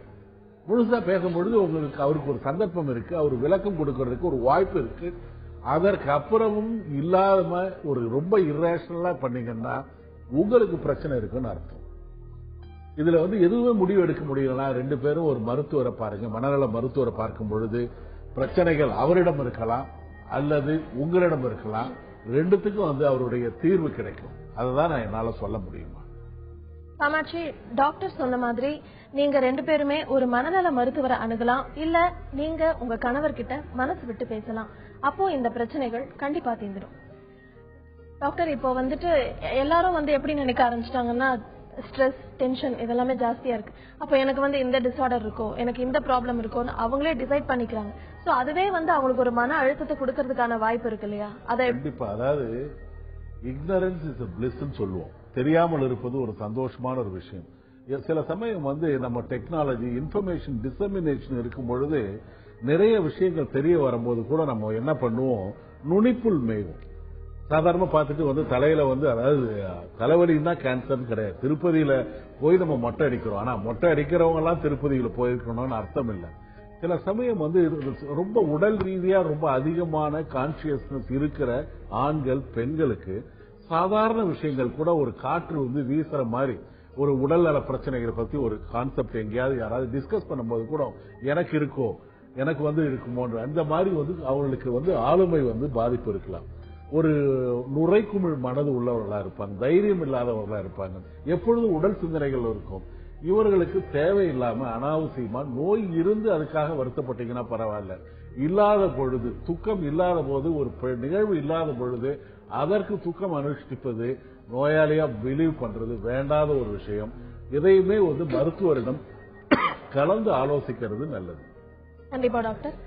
முழுசா பேசும்பொழுது உங்களுக்கு அவருக்கு ஒரு சந்தர்ப்பம் இருக்கு, அவர் விளக்கம் கொடுக்கறதுக்கு ஒரு வாய்ப்பு இருக்கு. அதற்கு அப்புறமும் இல்லாம ஒரு ரொம்ப இரேஷனலா பண்ணீங்கன்னா உங்களுக்கு பிரச்சனை இருக்குன்னு அர்த்தம். இதுல வந்து எதுவுமே முடிவு எடுக்க முடியலன்னா 2 பேரும் ஒரு மருத்துவரை பாருங்க. மனநல மருத்துவரை பார்க்கும் பொழுது பிரச்சனைகள் அவரிடம் இருக்கலாம் அல்லது உங்களிடம் இருக்கலாம். 2த்துக்கும் வந்து அவருடைய தீர்வு கிடைக்கும். அதுதான் நான் என்னால சொல்ல முடியுமா. காமாட்சி, டாக்டர் சொன்ன மாதிரி நீங்க 2 பேருமே ஒரு மனநல மருத்துவரை அணுகலாம், இல்ல நீங்க உங்க கணவர்கிட்ட மனசு விட்டு பேசலாம். அப்போ இந்த பிரச்சனைகள் கண்டிப்பா தீந்துடும். டாக்டர், இப்போ வந்துட்டு எல்லாரும் எப்படி நினைக்க ஆரம்பிச்சிட்டாங்கன்னா, ஸ்ட்ரெஸ், டென்ஷன் இதெல்லாமே ஜாஸ்தியா இருக்கு, அப்ப எனக்கு இந்த டிசார்டர் இருக்கோ, எனக்கு இந்த ப்ராப்ளம் இருக்கோன்னு அவங்களே டிசைட் பண்ணிக்கிறாங்க. சோ அதுவே அவங்களுக்கு ஒரு மன அழுத்தத்தை கொடுக்கறதுக்கான வாய்ப்பு இருக்கு இல்லையா? அதை கண்டிப்பா. அதாவது ignorance is a bliss ன்னு சொல்லுவோம். தெரியாமல் இருப்பது ஒரு சந்தோஷமான ஒரு விஷயம். சில சமயம் நம்ம டெக்னாலஜி, இன்ஃபர்மேஷன் டிசமினேஷன் இருக்கும் பொழுது நிறைய விஷயங்கள் தெரிய வரும்போது கூட நம்ம என்ன பண்ணுவோம், நுனிப்புள் மேய்வோம். சாதாரணமா பார்த்துட்டு தலையில அதாவது தலைவலின்னா கேன்சர் கிடையாது. திருப்பதியில போய் நம்ம மொட்டை அடிக்கிறோம், ஆனா மொட்டை அடிக்கிறவங்க எல்லாம் திருப்பதியில போயிருக்கணும்னு அர்த்தம் இல்லை. சில சமயம் ரொம்ப உடல் ரீதியா ரொம்ப அதிகமான கான்சியஸ்னஸ் இருக்கிற ஆண்கள், பெண்களுக்கு சாதாரண விஷயங்கள் கூட ஒரு காற்று வீசுற மாதிரி ஒரு உடல்நல பிரச்சனைகளை பத்தி ஒரு கான்செப்ட் எங்கேயாவது யாராவது டிஸ்கஸ் பண்ணும்போது கூட எனக்கு இருக்கோ, எனக்கு இருக்குமோன்ற அந்த மாதிரி அவங்களுக்கு ஆளுமை பாதிப்பு இருக்கலாம். ஒரு நுரைக்குமிழ் மனது உள்ளவர்களா இருப்பாங்க, தைரியம் இல்லாதவர்களா இருப்பாங்க, எப்பொழுதும் உடல் சிந்தனைகள் இருக்கும். இவர்களுக்கு தேவையில்லாம அனாவசியமா நோய் இருந்து அதுக்காக வருத்தப்பட்டீங்கன்னா பரவாயில்ல, இல்லாத பொழுது துக்கம் இல்லாத போது ஒரு நிகழ்வு இல்லாத பொழுது அதற்கு துக்கம் அனுஷ்டிப்பது, நோயாளியா பிலீவ் பண்றது வேண்டாத ஒரு விஷயம். இதையுமே மருத்துவரிடம் கலந்து ஆலோசிக்கிறது நல்லது. கண்டிப்பா டாக்டர்.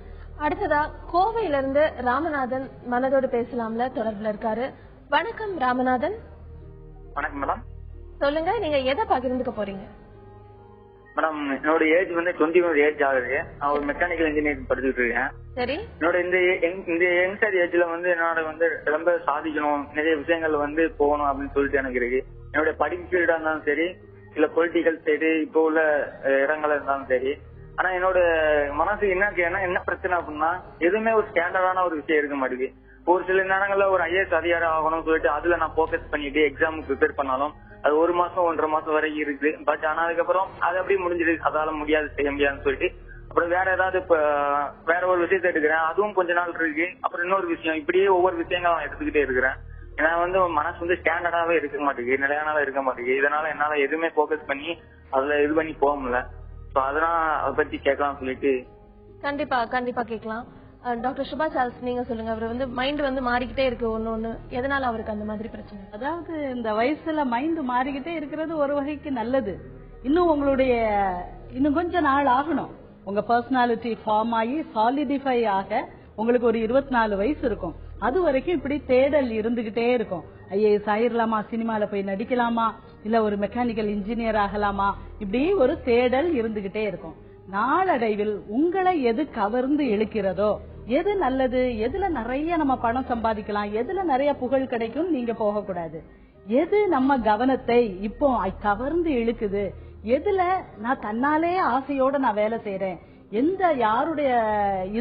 அடுத்ததா கோவையில இருந்து ராமநாதன் மனதோடு பேசலாம்ல தொடர்புல இருக்காரு. வணக்கம் ராமநாதன். வணக்கம் மேடம். சொல்லுங்க, நீங்க எதை பகிர்ந்துக்க போறீங்க? மேடம், என்னோட ஏஜ் 21 ஏஜ் ஆகுது. நான் ஒரு மெக்கானிக்கல் இன்ஜினியரிங் படிச்சுட்டு இருக்கேன். சரி. என்னோட இந்த யங்ஸ்டர் ஏஜ்ல என்னோட ரொம்ப சாதிக்கணும், நிறைய விஷயங்கள் போகணும் அப்படின்னு சொல்லிட்டு எனக்கு இருக்கு. என்னோட படிப்பு ஃபீல்டா இருந்தாலும் சரி, இல்ல பொலிட்டிக்கல் சைடு இப்போ உள்ள இடங்கள் இருந்தாலும் சரி. ஆனா என்னோட மனசு என்ன பிரச்சனை அப்படின்னா, எதுவுமே ஒரு ஸ்டாண்டர்டான ஒரு விஷயம் இருக்க மாட்டேங்குது. ஒரு சில நேரங்கள்ல ஒரு IAS அதிகாரி ஆகணும்னு சொல்லிட்டு அதுல நான் போக்கஸ் பண்ணிட்டு எக்ஸாமுக்கு ப்ரிப்பேர் பண்ணாலும் அது 1 மாசம் 1.5 மாசம் வரைக்கும் இருக்கு. பட் ஆனா அதுக்கப்புறம் அது அப்படியே முடிஞ்சிருக்கு, அதால முடியாது, செய்ய முடியாதுன்னு சொல்லிட்டு அப்புறம் வேற ஏதாவது வேற ஒரு விஷயத்த எடுக்கிறேன், அதுவும் கொஞ்ச நாள் இருக்கு. அப்புறம் இன்னொரு விஷயம், இப்படியே ஒவ்வொரு விஷயங்களும் எடுத்துக்கிட்டே இருக்கிறேன். ஏன்னா மனசு ஸ்டாண்டர்டாவே இருக்க மாட்டேங்குது, நிலையானதா இருக்க மாட்டேங்குது. இதனால என்னால எதுவுமே போக்கஸ் பண்ணி அதுல இது பண்ணி போக முடியல. அதெல்லாம் அதை பத்தி கேட்கலாம் சொல்லிட்டு. கண்டிப்பா கண்டிப்பா கேட்கலாம். டாக்டர் சுபா சார்ஸ், நீங்க சொல்லுங்க. அவர் மைண்ட் மாறிக்கிட்டே இருக்கு ஒன்னு, எதனால அவருக்கு அந்த மாதிரி பிரச்சனை? அதாவது இந்த வயசுல மைண்ட் மாறிக்கிட்டே இருக்கிறது ஒரு வகைக்கு நல்லது. இன்னும் உங்களுடைய இன்னும் கொஞ்ச நாள் ஆகணும், உங்க பர்சனாலிட்டி ஃபார்ம் ஆகி சாலிடிஃபை ஆக உங்களுக்கு ஒரு 24 வயசு இருக்கும். அது வரைக்கும் இப்படி தேடல் இருந்துகிட்டே இருக்கும். IAS ஆயிரலாமா, சினிமால போய் நடிக்கலாமா, இல்ல ஒரு மெக்கானிக்கல் இன்ஜினியர் ஆகலாமா, இப்படி ஒரு தேடல் இருந்துகிட்டே இருக்கும். நாளடைவில் உங்களை எது கவர்ந்து இழுக்கிறதோ, எது நல்லது, எதுல நிறைய நம்ம பணம் சம்பாதிக்கலாம், எதுல நிறைய புகழ் கிடைக்கும், நீங்க போக கூடாது. எது நம்ம கவனத்தை இப்போ கவர்ந்து இழுக்குது, எதுல நான் தன்னாலே ஆசையோட நான் வேலை செய்யறேன், எந்த யாருடைய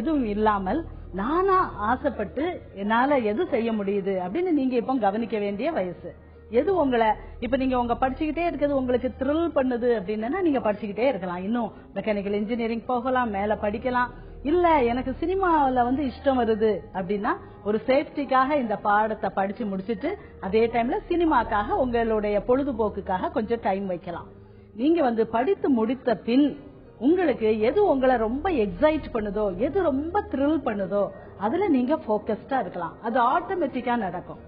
இதுவும் இல்லாமல் நானா ஆசைப்பட்டு என்னால எது செய்ய முடியுது அப்படின்னு நீங்க இப்போ கவனிக்க வேண்டிய வயசு. எது உங்களை இப்ப நீங்க உங்க படிச்சுக்கிட்டே இருக்கிறது உங்களுக்கு த்ரில் பண்ணுது அப்படின்னா நீங்க படிச்சுக்கிட்டே இருக்கலாம். இன்னும் மெக்கானிக்கல் இன்ஜினியரிங் போகலாம், மேல படிக்கலாம். இல்ல எனக்கு சினிமாவில இஷ்டம் வருது அப்படின்னா ஒரு சேஃப்டிக்காக இந்த பாடத்தை படிச்சு முடிச்சுட்டு அதே டைம்ல சினிமாக்காக உங்களுடைய பொழுதுபோக்குக்காக கொஞ்சம் டைம் வைக்கலாம். நீங்க படித்து முடித்த பின் உங்களுக்கு எது உங்களை ரொம்ப எக்ஸைட் பண்ணுதோ, எது ரொம்ப த்ரில் பண்ணுதோ அதுல நீங்க போக்கஸ்டா இருக்கலாம். அது ஆட்டோமேட்டிக்கா நடக்கும்.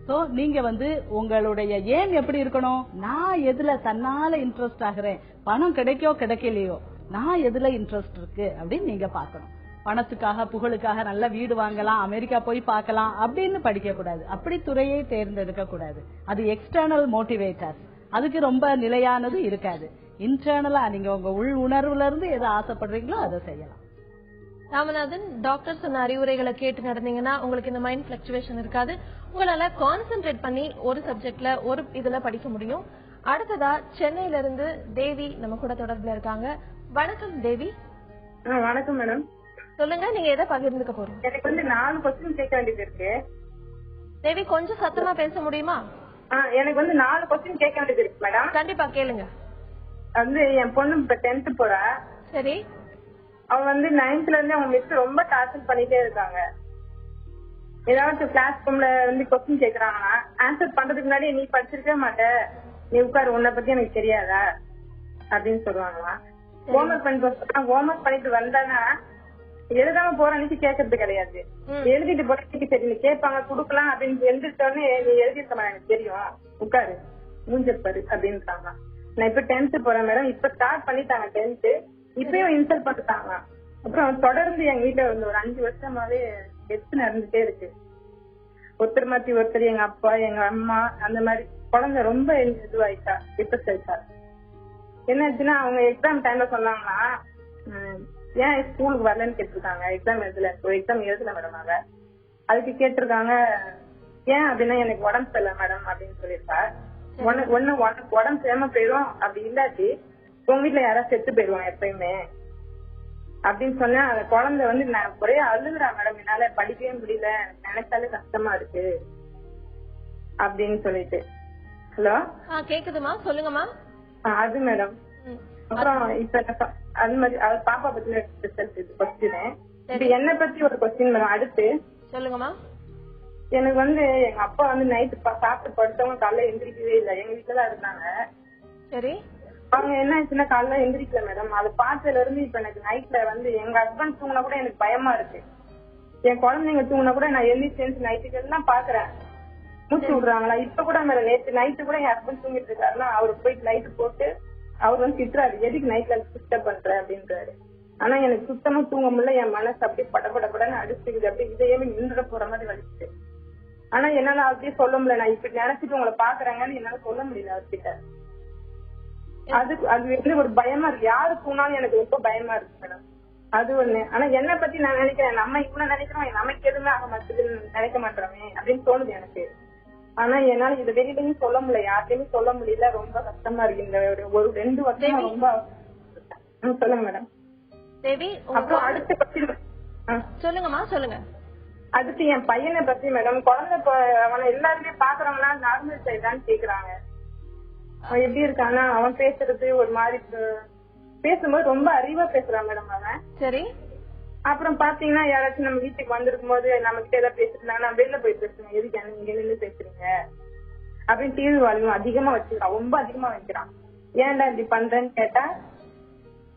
சோ நீங்க உங்களுடைய ஏம் எப்படி இருக்கணும், நான் எதுல தன்னால இன்ட்ரெஸ்ட் ஆகுறேன், பணம் கிடைக்கோ கிடைக்கலையோ நான் எதுல இன்ட்ரெஸ்ட் இருக்கு அப்படின்னு நீங்க பாக்கணும். பணத்துக்காக புகழுக்காக நல்ல வீடு வாங்கலாம், அமெரிக்கா போய் பார்க்கலாம் அப்படின்னு படிக்க கூடாது. அப்படி துறையை தேர்ந்தெடுக்க கூடாது. அது எக்ஸ்டர்னல் மோட்டிவேட்டர்ஸ், அதுக்கு ரொம்ப நிலையானது இருக்காது. இன்டர்னலா நீங்க உங்க உள் உணர்வுல இருந்து எதை ஆசைப்படுறீங்களோ அதை செய்யலாம். ராமநாதன், டாக்டர் சொன்ன அறிவுரைகளை கேட்டு நடந்தீங்கன்னா உங்களுக்கு இந்த மைண்ட் பிளக்சுவேஷன் இருக்காது. உங்களால கான்சென்ட்ரேட் பண்ணி ஒரு சப்ஜெக்ட்ல ஒரு இதுல படிக்க முடியும். அடுத்ததா சென்னையில இருந்து தேவி நம்ம கூட தொடர்புல இருக்காங்க. வணக்கம் தேவி. வணக்கம் மேடம். சொல்லுங்க, நீங்க எதை பகிர்ந்துக்க போறீங்க? எனக்கு 4 கொஸ்டின் கேட்க வேண்டியது இருக்கு. தேவி, கொஞ்சம் சத்தமா பேச முடியுமா? எனக்கு 4 கொஸ்டின் கேட்க வேண்டியது இருக்கு மேடம். கண்டிப்பா கேளுங்க. என் பொண்ணு இப்ப 10th போறா. சரி. அவ 9th இருந்து அவங்க மிஸ் ரொம்ப டார்ச்சர் பண்ணிட்டே இருக்காங்க. ஏதாவது கிளாஸ் ரூம்ல கொஸ்டின் கேக்குறாங்கன்னா ஆன்சர் பண்றதுக்கு முன்னாடி நீ படிச்சிருக்கவே மாட்ட, நீ உட்காரு, உன்னை பத்தி எனக்கு தெரியாதா அப்படின்னு சொல்லுவாங்களாம். ஹோம்ஒர்க் பண்ணிட்டு வந்தானா எழுதாம போற அன்னைக்கு கேட்கறது கிடையாது. எழுதிட்டு போற அன்னைக்கு சரி நீ கேட்பாங்க குடுக்கலாம் அப்படின்னு எழுதிட்டோன்னே நீ எழுதிருக்க எனக்கு தெரியும், உட்காரு மூஞ்சப்பாரு அப்படின்றாங்க. நான் இப்ப 10th போறேன் மேடம். இப்ப ஸ்டார்ட் பண்ணிட்டாங்க 10th. இப்பயும் இன்சல்ட் பண்ணிட்டாங்க. அப்புறம் தொடர்ந்து எங்க வீட்டுல வந்து ஒரு 5 வருஷமாவே டெத் நடந்துட்டே இருக்கு. ஒருத்தர் மாத்தி ஒருத்தர், எங்க அப்பா எங்க அம்மா அந்த மாதிரி. குழந்தை ரொம்ப இதுவாயிட்டா, டிப்ரெஸ் ஆயிட்டா. என்னாச்சுன்னா அவங்க எக்ஸாம் டைம்ல சொன்னாங்கன்னா ஏன் ஸ்கூலுக்கு வரலன்னு கேட்டிருக்காங்க. எக்ஸாம் எழுதல மேடம். அவ அதுக்கு கேட்டிருக்காங்க ஏன் அப்படின்னா எனக்கு உடம்பு சரியில்லை மேடம் அப்படின்னு சொல்லியிருக்கா. ஒண்ணு உடம்பு சரியாம போயிடும், அப்படி இல்லாட்டி உங்க வீட்டுல யாராவது செத்து போயிடுவாங்க எப்பயுமே அப்படின்னு சொன்னா அந்த குழந்தை வந்து நான் ஒரே அழுகுறா மேடம், என்னால படிக்கவே முடியல, நினைச்சாலே கஷ்டமா இருக்கு அப்படின்னு சொல்லிட்டு. ஹலோ கேக்குதுமா, சொல்லுங்கம்மா. அது மேடம். அப்புறம் இப்ப அது மாதிரி பாப்பா பத்தின கொஸ்டின். இப்ப என்ன பத்தி ஒரு கொஸ்டின் மேடம். அடுத்து சொல்லுங்கம்மா. எனக்கு வந்து எங்க அப்பா வந்து நைட்டு சாப்பிட்டு படுத்தவங்க காலைல எந்திரிக்கவே இல்லை. எங்க வீட்டுலதான் இருந்தாங்க. சரி. அவங்க என்ன ஆச்சுன்னா காலைல எந்திரிக்கல மேடம். அது பார்த்ததுல இருந்து இப்ப எனக்கு நைட்ல வந்து எங்க ஹஸ்பண்ட் தூங்கினா கூட எனக்கு பயமா இருக்கு. என் குழந்தைங்க தூங்கினா கூட நான் எழுந்திரிச்சு நைட்டுக்கு எல்லாம் பாக்குறேன் மூச்சு விடுறாங்களா. இப்ப கூட மேடம் நேற்று நைட்டு கூட என் ஹஸ்பண்ட் தூங்கிட்டு இருக்காருன்னா அவரு போயிட்டு லைட்டு போட்டு அவர் வந்து திட்டுறாரு, எதுக்கு நைட்ல டிஸ்டர்ப் பண்ற அப்படின்றாரு. ஆனா எனக்கு சுத்தமா தூங்க முடியல. என் மனசு அப்படியே படப்படப்படன்னு அடிச்சுக்குது. அப்படியே இதையே நின்ற போற மாதிரி வலிச்சு. ஆனா என்னால அப்படியே சொல்ல முடியல. நான் இப்படி நினைச்சிட்டு உங்களை பாக்குறாங்கன்னு என்னால சொல்ல முடியல அவர்கிட்ட. அது வந்து ஒரு பயமா இருக்கு. யாரு தூணாலும் எனக்கு ரொம்ப பயமா இருக்கு மேடம். அது ஒண்ணு. ஆனா என்ன பத்தி நான் நினைக்கிறேன், நம்ம இவ்வளவு நினைக்கிறோம், நமக்கு எதுவுமே ஆக மாட்டேதுன்னு நினைக்க மாட்டோமே அப்படின்னு தோணுது எனக்கு. ஆனா என்னால இது வெளியிலையும் சொல்ல முடியல, யார்கிட்டயுமே சொல்ல முடியல. ரொம்ப கஷ்டமா இருக்கு. இந்த ஒரு 2 வருஷமா ரொம்ப. சொல்லுங்க மேடம். தேவி, அப்புறம் அடுத்த சொல்லுங்கம்மா, சொல்லுங்க. அடுத்து என் பையனை பத்தி மேடம். குழந்தை அவனை எல்லாருமே பாக்குறவங்களா நார்மல் சைடான்னு கேக்குறாங்க. அவன் எப்படி இருக்கான்னா அவன் பேசுறது ஒரு மாதிரி பேசும்போது ரொம்ப அறிவா பேசுறான் மேடம் அவன். சரி. அப்புறம் பாத்தீங்கன்னா யாராச்சும் நம்ம வீட்டுக்கு வந்திருக்கும் போது நம்ம கிட்ட ஏதாவது பேசிருந்தாங்க, நான் வெளில போய் பேசுறேன், எதுக்கு இங்க நின்று பேசுறீங்க அப்படின்னு டிவி வால்யூம் அதிகமா வச்சிருக்கான். ரொம்ப அதிகமா வைக்கிறான். ஏன்டா இப்படி பண்றேன்னு கேட்டா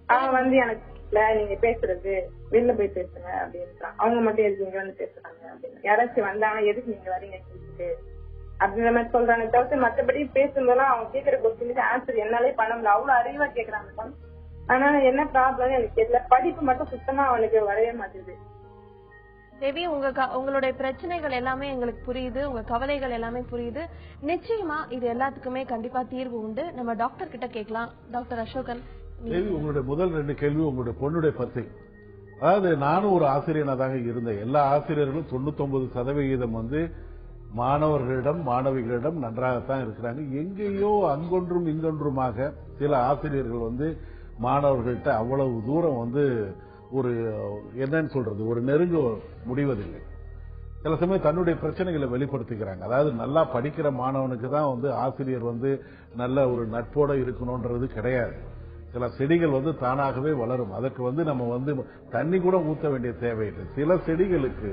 அவன் வந்து எனக்கு இல்ல நீங்க பேசுறது வெளில போய் பேசுங்க அப்படின்றான். அவங்க மட்டும் எதுக்கு இங்க வந்து பேசுறாங்க அப்படின்னு. யாராச்சும் வந்தாங்க எதுக்கு நீங்க வரீங்க கேட்டுட்டு அப்படின்ற மாதிரி சொல்றாங்க. தவிர்த்து மற்றபடி பேசும்போதெல்லாம் அவங்க கேட்கிற கொஸ்டினுக்கு ஆன்சர் என்னாலே பண்ண முடியல. அவ்வளவு அறிவா கேக்குறாங்க மேடம். ஆனா என்ன ப்ராப்ளம் எனக்கு தெரியல. படிப்பு மட்டும் சுத்தமா அவனுக்கு வரவே மாட்டேது. தேவி, உங்களுடைய பிரச்சனைகள் எல்லாமே எங்களுக்கு புரியுது, உங்க கவலைகள் எல்லாமே புரியுது. நிச்சயமா இது எல்லாத்துக்குமே கண்டிப்பா தீர்வு உண்டு. நம்ம டாக்டர் கிட்ட கேட்கலாம். டாக்டர் அசோகன், தேவி, உங்களுடைய முதல் 2 கேள்வி உங்களுடைய பொண்ணுடைய பத்தி. அதாவது நானும் ஒரு ஆசிரியனாக இருந்தேன். எல்லா ஆசிரியர்களும் 99% வந்து மாணவர்களிடம் மாணவிகளிடம் நன்றாகத்தான் இருக்கிறாங்க. எங்கேயோ அங்கொன்றும் இங்கொன்றுமாக சில ஆசிரியர்கள் வந்து மாணவர்கள்ட்ட அவ்வளவு தூரம் வந்து ஒரு என்னன்னு சொல்றது ஒரு நெருங்க முடிவதில்லை. சில சமயம் தன்னுடைய பிரச்சனைகளை வெளிப்படுத்திக்கிறாங்க. அதாவது நல்லா படிக்கிற மாணவனுக்கு தான் வந்து ஆசிரியர் வந்து நல்ல ஒரு நட்போட இருக்கணும்ன்றது கிடையாது. சில செடிகள் வந்து தானாகவே வளரும். அதற்கு வந்து நம்ம வந்து தண்ணி கூட ஊற்ற வேண்டிய தேவையில்லை. சில செடிகளுக்கு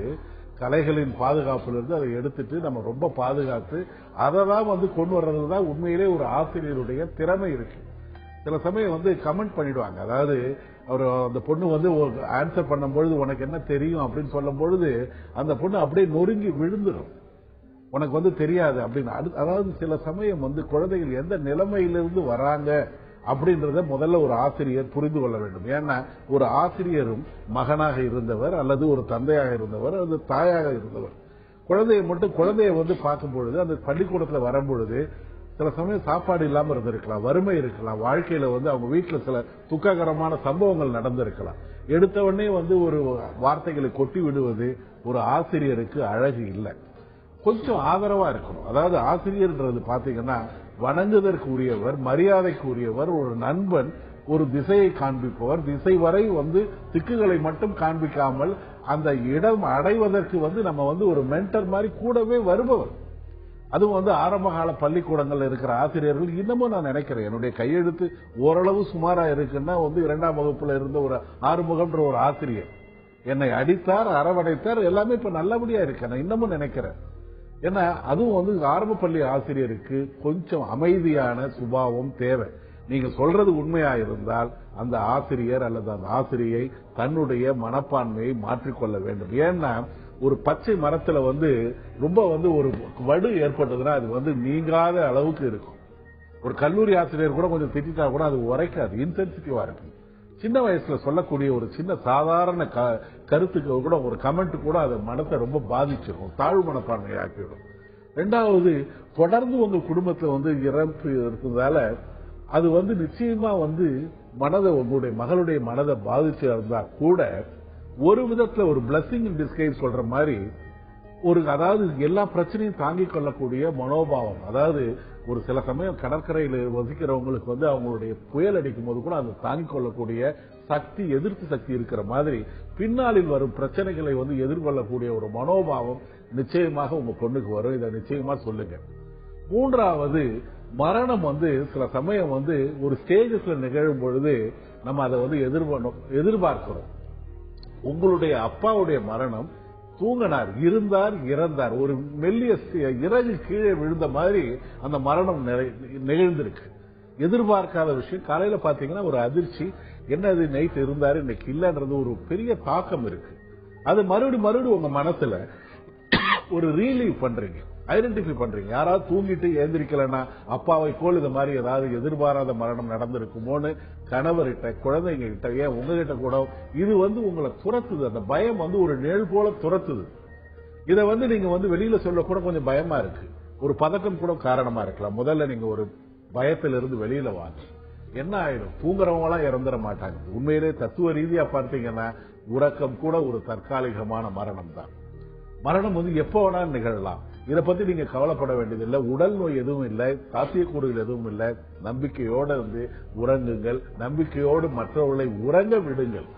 கலைகளின் பாதுகாப்பிலிருந்து அதை எடுத்துட்டு நம்ம ரொம்ப பாதுகாத்து அதை தான் வந்து கொண்டு வர்றதுல தான் உண்மையிலே ஒரு ஆசிரியருடைய திறமை இருக்கு. சில சமயம் வந்து கமெண்ட் பண்ணிடுவாங்க. அதாவது அவர் அந்த பொண்ணு வந்து ஆன்சர் பண்ணும்பொழுது உனக்கு என்ன தெரியும் அப்படின்னு சொல்லும் பொழுது அந்த பொண்ணு அப்படியே நொறுங்கி விழுந்துடும். உனக்கு வந்து தெரியாது அப்படின்னு. அதாவது சில சமயம் வந்து குழந்தைகள் எந்த நிலைமையிலிருந்து வராங்க அப்படின்றத முதல்ல ஒரு ஆசிரியர் புரிந்து கொள்ள வேண்டும். ஏன்னா ஒரு ஆசிரியரும் மகனாக இருந்தவர் அல்லது ஒரு தந்தையாக இருந்தவர் அல்லது தாயாக இருந்தவர். குழந்தைய வந்து பார்க்கும் பொழுது அந்த பள்ளிக்கூடத்தில் வரும்பொழுது சில சமயம் சாப்பாடு இல்லாம இருந்திருக்கலாம், வறுமை இருக்கலாம், வாழ்க்கையில வந்து அவங்க வீட்டுல சில துக்ககரமான சம்பவங்கள் நடந்திருக்கலாம். எடுத்தவொடனே வந்து ஒரு வார்த்தைகளை கொட்டி விடுவது ஒரு ஆசிரியருக்கு அழகு இல்லை. கொஞ்சம் ஆதரவா இருக்கணும். அதாவது ஆசிரியர்ன்றது பாத்தீங்கன்னா வணங்குவதற்கு உரியவர், மரியாதைக்கு உரியவர், ஒரு நண்பன், ஒரு திசையை காண்பிப்பவர். திசை வரை வந்து திக்குகளை மட்டும் காண்பிக்காமல் அந்த இடம் அடைவதற்கு வந்து நம்ம வந்து ஒரு மென்டர் மாதிரி கூடவே வருபவர். அதுவும் வந்து ஆரம்பகால பள்ளிக்கூடங்கள்ல இருக்கிற ஆசிரியர்கள் இன்னமும் நான் நினைக்கிறேன். என்னுடைய கையெழுத்து ஓரளவு சுமாரா இருக்குன்னா வந்து 2ஆம் வகுப்புல இருந்த ஒரு ஆறுமுகம்ன்ற ஒரு ஆசிரியர் என்னை அடித்தார், அரவணைத்தார், எல்லாமே இப்ப நல்லபடியா இருக்கு. நான் இன்னமும் நினைக்கிறேன். ஏன்னா அதுவும் வந்து ஆரம்ப பள்ளி ஆசிரியருக்கு கொஞ்சம் அமைதியான சுபாவம் தேவை. நீங்க சொல்றது உண்மையா இருந்தால் அந்த ஆசிரியர் அல்லது அந்த ஆசிரியை தன்னுடைய மனப்பான்மையை மாற்றிக்கொள்ள வேண்டும். ஏன்னா ஒரு பச்சை மரத்துல வந்து ரொம்ப வந்து ஒரு வடு ஏற்பட்டதுன்னா அது வந்து நீங்காத அளவுக்கு இருக்கும். ஒரு கல்லூரி ஆசிரியர் கூட கொஞ்சம் திட்டா கூட அது உரைக்காது, இன்சென்சிட்டிவா இருக்கும். சின்ன வயசுல சொல்லக்கூடிய ஒரு சின்ன சாதாரண கருத்துக்கு கூட ஒரு கமெண்ட் கூட அது மனத்தை ரொம்ப பாதிச்சிடும், தாழ்வு மனப்பான்மையை ஆக்கிவிடும். ரெண்டாவது, தொடர்ந்து உங்க குடும்பத்துல வந்து இறப்பு இருக்கிறதால அது வந்து நிச்சயமா வந்து மனதை உங்களுடைய மகளுடைய மனதை பாதிச்சு இருந்தா கூட ஒரு விதத்துல ஒரு பிளஸிங் இன் டிஸ்கைஸ் சொல்ற மாதிரி ஒரு அதாவது எல்லா பிரச்சனையும் தாங்கிக் கொள்ளக்கூடிய மனோபாவம். அதாவது ஒரு சில சமயம் கடற்கரையில் வசிக்கிறவங்களுக்கு வந்து அவங்களுடைய புயல் அடிக்கும் போது கூட அதை தாங்கிக் கொள்ளக்கூடிய சக்தி, எதிர்ப்பு சக்தி இருக்கிற மாதிரி பின்னாளில் வரும் பிரச்சனைகளை வந்து எதிர்கொள்ளக்கூடிய ஒரு மனோபாவம் நிச்சயமாக உங்க பொண்ணுக்கு வரும். இதை நிச்சயமா சொல்லுங்க. மூன்றாவது, மரணம் வந்து சில சமயம் வந்து ஒரு ஸ்டேஜஸ்ல நிகழும் பொழுது நம்ம அதை வந்து எதிர்பார்க்கிறோம். உங்களுடைய அப்பாவுடைய மரணம் தூங்கினார், இருந்தார், இறந்தார், ஒரு மெல்லிய இறகு கீழே விழுந்த மாதிரி அந்த மரணம் நிகழ்ந்திருக்கு. எதிர்பார்க்காத விஷயம். காலையில பாத்தீங்கன்னா ஒரு அதிர்ச்சி, என்னது நைட் இருந்தாரு இன்னைக்கு இல்லன்றது ஒரு பெரிய தாக்கம் இருக்கு. அது மறுபடியும் உங்க மனசுல ஒரு ரீலீவ் பண்றீங்க, ஐடென்டிஃபை பண்றீங்க. யாராவது தூங்கிட்டு எழுந்திருக்கலன்னா அப்பாவை போல் இது மாதிரி ஏதாவது எதிர்பாராத மரணம் நடந்திருக்குமோன்னு கணவர்கிட்ட, குழந்தைங்க கிட்ட, ஏன் உங்ககிட்ட கூட இது வந்து உங்களை துரத்துது. அந்த பயம் வந்து ஒரு நிழல் போல துரத்துது. இதை வந்து நீங்க வந்து வெளியில சொல்ல கூட கொஞ்சம் பயமா இருக்கு. ஒரு பதக்கம் கூட காரணமா இருக்கலாம். முதல்ல நீங்க ஒரு பயத்திலிருந்து வெளியில வாங்க. என்ன ஆயிடும், தூங்குறவங்க எல்லாம் இறந்துட மாட்டாங்க. உண்மையிலே தத்துவ ரீதியா பார்த்தீங்கன்னா உறக்கம் கூட ஒரு தற்காலிகமான மரணம் தான். மரணம் வந்து எப்ப வேணாலும் நிகழலாம். இதை பத்தி நீங்க கவலைப்பட வேண்டியதில்லை. உடல் நோய் எதுவும் இல்லை, சாத்தியக்கூறுகள் எதுவும் இல்லை. நம்பிக்கையோட வந்து உறங்குங்கள், நம்பிக்கையோடு மற்றவர்களை உறங்க விடுங்கள்.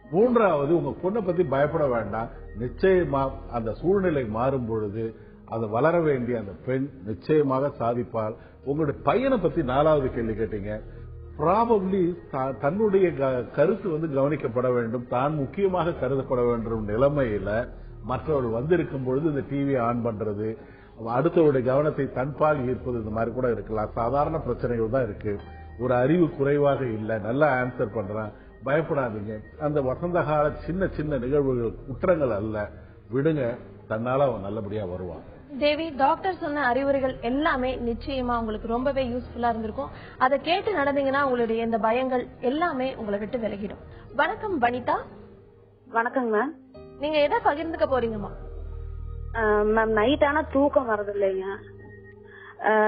மூன்றாவது, உங்க பொண்ணை பத்தி பயப்பட வேண்டாம். நிச்சயமா அந்த சூழ்நிலை மாறும் பொழுது அது வளர வேண்டிய அந்த பெண் நிச்சயமாக சாதிப்பாள். உங்களுடைய பையனை பத்தி 4வது கேள்வி கேட்டீங்க. ப்ராபப்ளி தன்னுடைய கருத்து வந்து கவனிக்கப்பட வேண்டும், தான் முக்கியமாக கருதப்பட வேண்டும் நிலைமையில மற்றவர்கள் வந்திருக்கும் பொழுது இந்த டிவியை ஆன் பண்றது, அடுத்தவருடைய கவனத்தை தன்பால் ஈர்ப்பது, இந்த மாதிரி கூட இருக்கலாம். சாதாரண பிரச்சனைகள் தான் இருக்கு. ஒரு அறிவு குறைவாக இல்லை, நல்லா ஆன்சர் பண்றான், பயப்படாதீங்க. அந்த வசந்த கால சின்ன சின்ன நிகழ்வுகள் குற்றங்கள் அல்ல, விடுங்க, தன்னால அவன் நல்லபடியா வருவான். தேவி, டாக்டர் சொன்ன அறிவுரைகள் எல்லாமே நிச்சயமா உங்களுக்கு ரொம்பவே யூஸ்ஃபுல்லா இருந்திருக்கும். அதை கேட்டு நடந்தீங்கன்னா உங்களுடைய இந்த பயங்கள் எல்லாமே உங்களை விட்டு விலகிடும். வணக்கம் வனிதா. வணக்கங்க மேம். நீங்க எதை பகிர்ந்துக்க போறீங்கம்மா? மேம், நைட் ஆனா தூக்கம் வரது இல்லைங்க.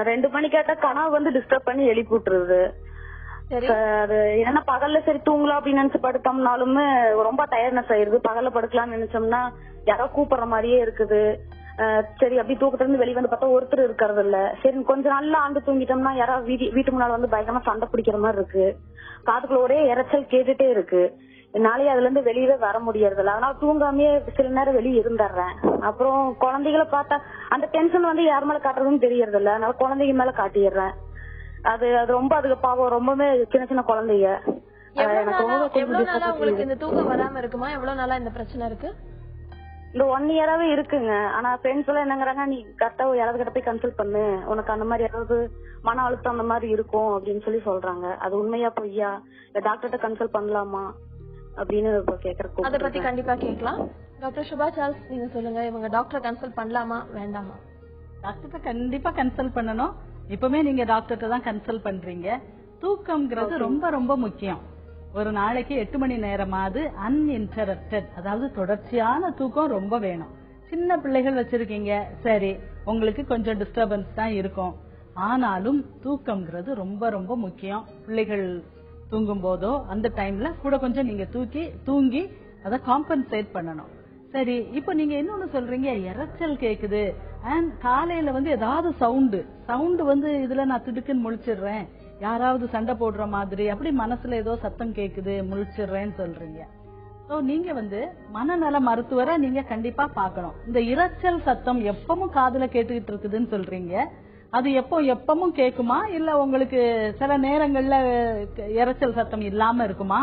2 மணி கேட்டா கனவு வந்து டிஸ்டர்ப் பண்ணி எழுப்பி விட்டுருது. அது என்ன, பகல்ல சரி தூங்கலாம் அப்படின்னு நினைச்சு படுத்தோம்னாலுமே ரொம்ப டயர்ட்னஸ் ஆயிருது. பகல்ல படுக்கலாம்னு நினைச்சோம்னா யாரோ கூப்பிடுற மாதிரியே இருக்குது. சரி, அப்படி தூக்கத்துல இருந்து வெளியே வந்து பார்த்தா ஒருத்தர் இருக்கிறது இல்ல. சரி, கொஞ்ச நாள்ல ஆண்டு தூங்கிட்டோம்னா யாராவது வீட்டு முன்னால வந்து பயங்கரமா சண்டை பிடிக்கிற மாதிரி இருக்கு. காதுக்குள்ள ஒரே இறைச்சல் கேட்டுட்டே இருக்கு. என்னாலேயே அதுல இருந்து வெளியவே வர முடியறது இல்ல. அதனால தூங்காமையே சில நேரம் வெளியே இருந்துடுறேன். அப்புறம் குழந்தைகளை பார்த்தா அந்த டென்ஷன் வந்து யார் மேல காட்டுறதுன்னு தெரியறது இல்ல. அதனால குழந்தைங்க மேல காட்டிடுறேன். அது ரொம்ப அதுக்கு பாவம், ரொம்பவே சின்ன சின்ன குழந்தைங்க. எவ்வளவு நாளா உங்களுக்கு இந்த தூக்கம் வராம இருக்குமா? எவ்வளவு நாளா இந்த பிரச்சனை இருக்கு? இந்த 1 இயராவே இருக்குங்க. ஆனா ஃப்ரெண்ட்ஸ் எல்லாம் என்னங்கிறாங்க, நீ கரெக்டா யாராவது கிட்ட போய் கன்சல்ட் பண்ணு, உனக்கு அந்த மாதிரி ஏதாவது மன அழுத்தம் அந்த மாதிரி இருக்கும் அப்படின்னு சொல்லி சொல்றாங்க. அது உண்மையா பொய்யா, இல்ல டாக்டர்கிட்ட கன்சல்ட் பண்ணலாமா அப்படின்னு கேக்குறேன். அதை பத்தி கண்டிப்பா கேட்கலாம். டாக்டர் சுபா சார்ல்ஸ், நீங்க சொல்லுங்க, இவங்க டாக்டர் கன்சல்ட் பண்ணலாமா வேண்டாமா? டாக்டர்கிட்ட கண்டிப்பா கன்சல்ட் பண்ணணும். இப்பவுமே நீங்க டாக்டர்கிட்ட தான் கன்சல்ட் பண்றீங்க. தூக்கம்ங்கிறது ரொம்ப ரொம்ப முக்கியம். ஒரு நாளைக்கு 8 மணி நேரமாவது அன்இன்டரப்டட், அதாவது தொடர்ச்சியான தூக்கம் ரொம்ப வேணும். சின்ன பிள்ளைகள் வச்சிருக்கீங்க, சரி, உங்களுக்கு கொஞ்சம் டிஸ்டர்பன்ஸ் தான் இருக்கும். ஆனாலும் தூக்கம்ங்கிறது ரொம்ப ரொம்ப முக்கியம். பிள்ளைகள் தூங்கும் போதோ அந்த டைம்ல கூட கொஞ்சம் நீங்க தூங்கி அதை காம்பன்சேட் பண்ணணும். சரி, இப்போ நீங்க இன்னொன்னு சொல்றீங்க, இறைச்சல் கேக்குது அண்ட் காலையில வந்து ஏதாவது சவுண்டு வந்து இதுல நான் திடுக்குன்னு முழிச்சிடுறேன், யாராவது சண்டை போடுற மாதிரி, அப்படி மனசுல ஏதோ சத்தம் கேக்குது முழிச்சிடுறேன்னு சொல்றீங்க. சோ நீங்க வந்து மனநல மருத்துவரை நீங்க கண்டிப்பா பாக்கணும். இந்த இரைச்சல் சத்தம் எப்பவும் காதுல கேட்டுக்கிட்டு இருக்குதுன்னு சொல்றீங்க, அது எப்பவும் கேக்குமா, இல்ல உங்களுக்கு சில நேரங்கள்ல இரைச்சல் சத்தம் இல்லாம இருக்குமா?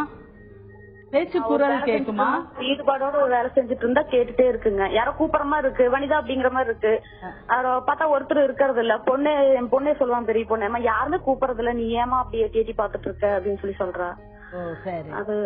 பேச்சு குரல் கேக்குமா? ஈடுபாடோட வேலை செஞ்சுட்டு இருந்தா கேட்டுட்டே இருக்குங்க. யாரோ கூப்பிடுற மாதிரி இருக்கு, வனிதா அப்படிங்கிற மாதிரி இருக்கு. பார்த்தா ஒருத்தர் இருக்கிறது இல்ல. என் பொண்ணே சொல்லுவான், பெரிய பொண்ணு, அம்மா யாருமே கூப்பிடுறது இல்ல, நீ ஏமா அப்படியே கேட்டி பாத்துட்டு இருக்க அப்படின்னு சொல்லி சொல்றா. சரி, அது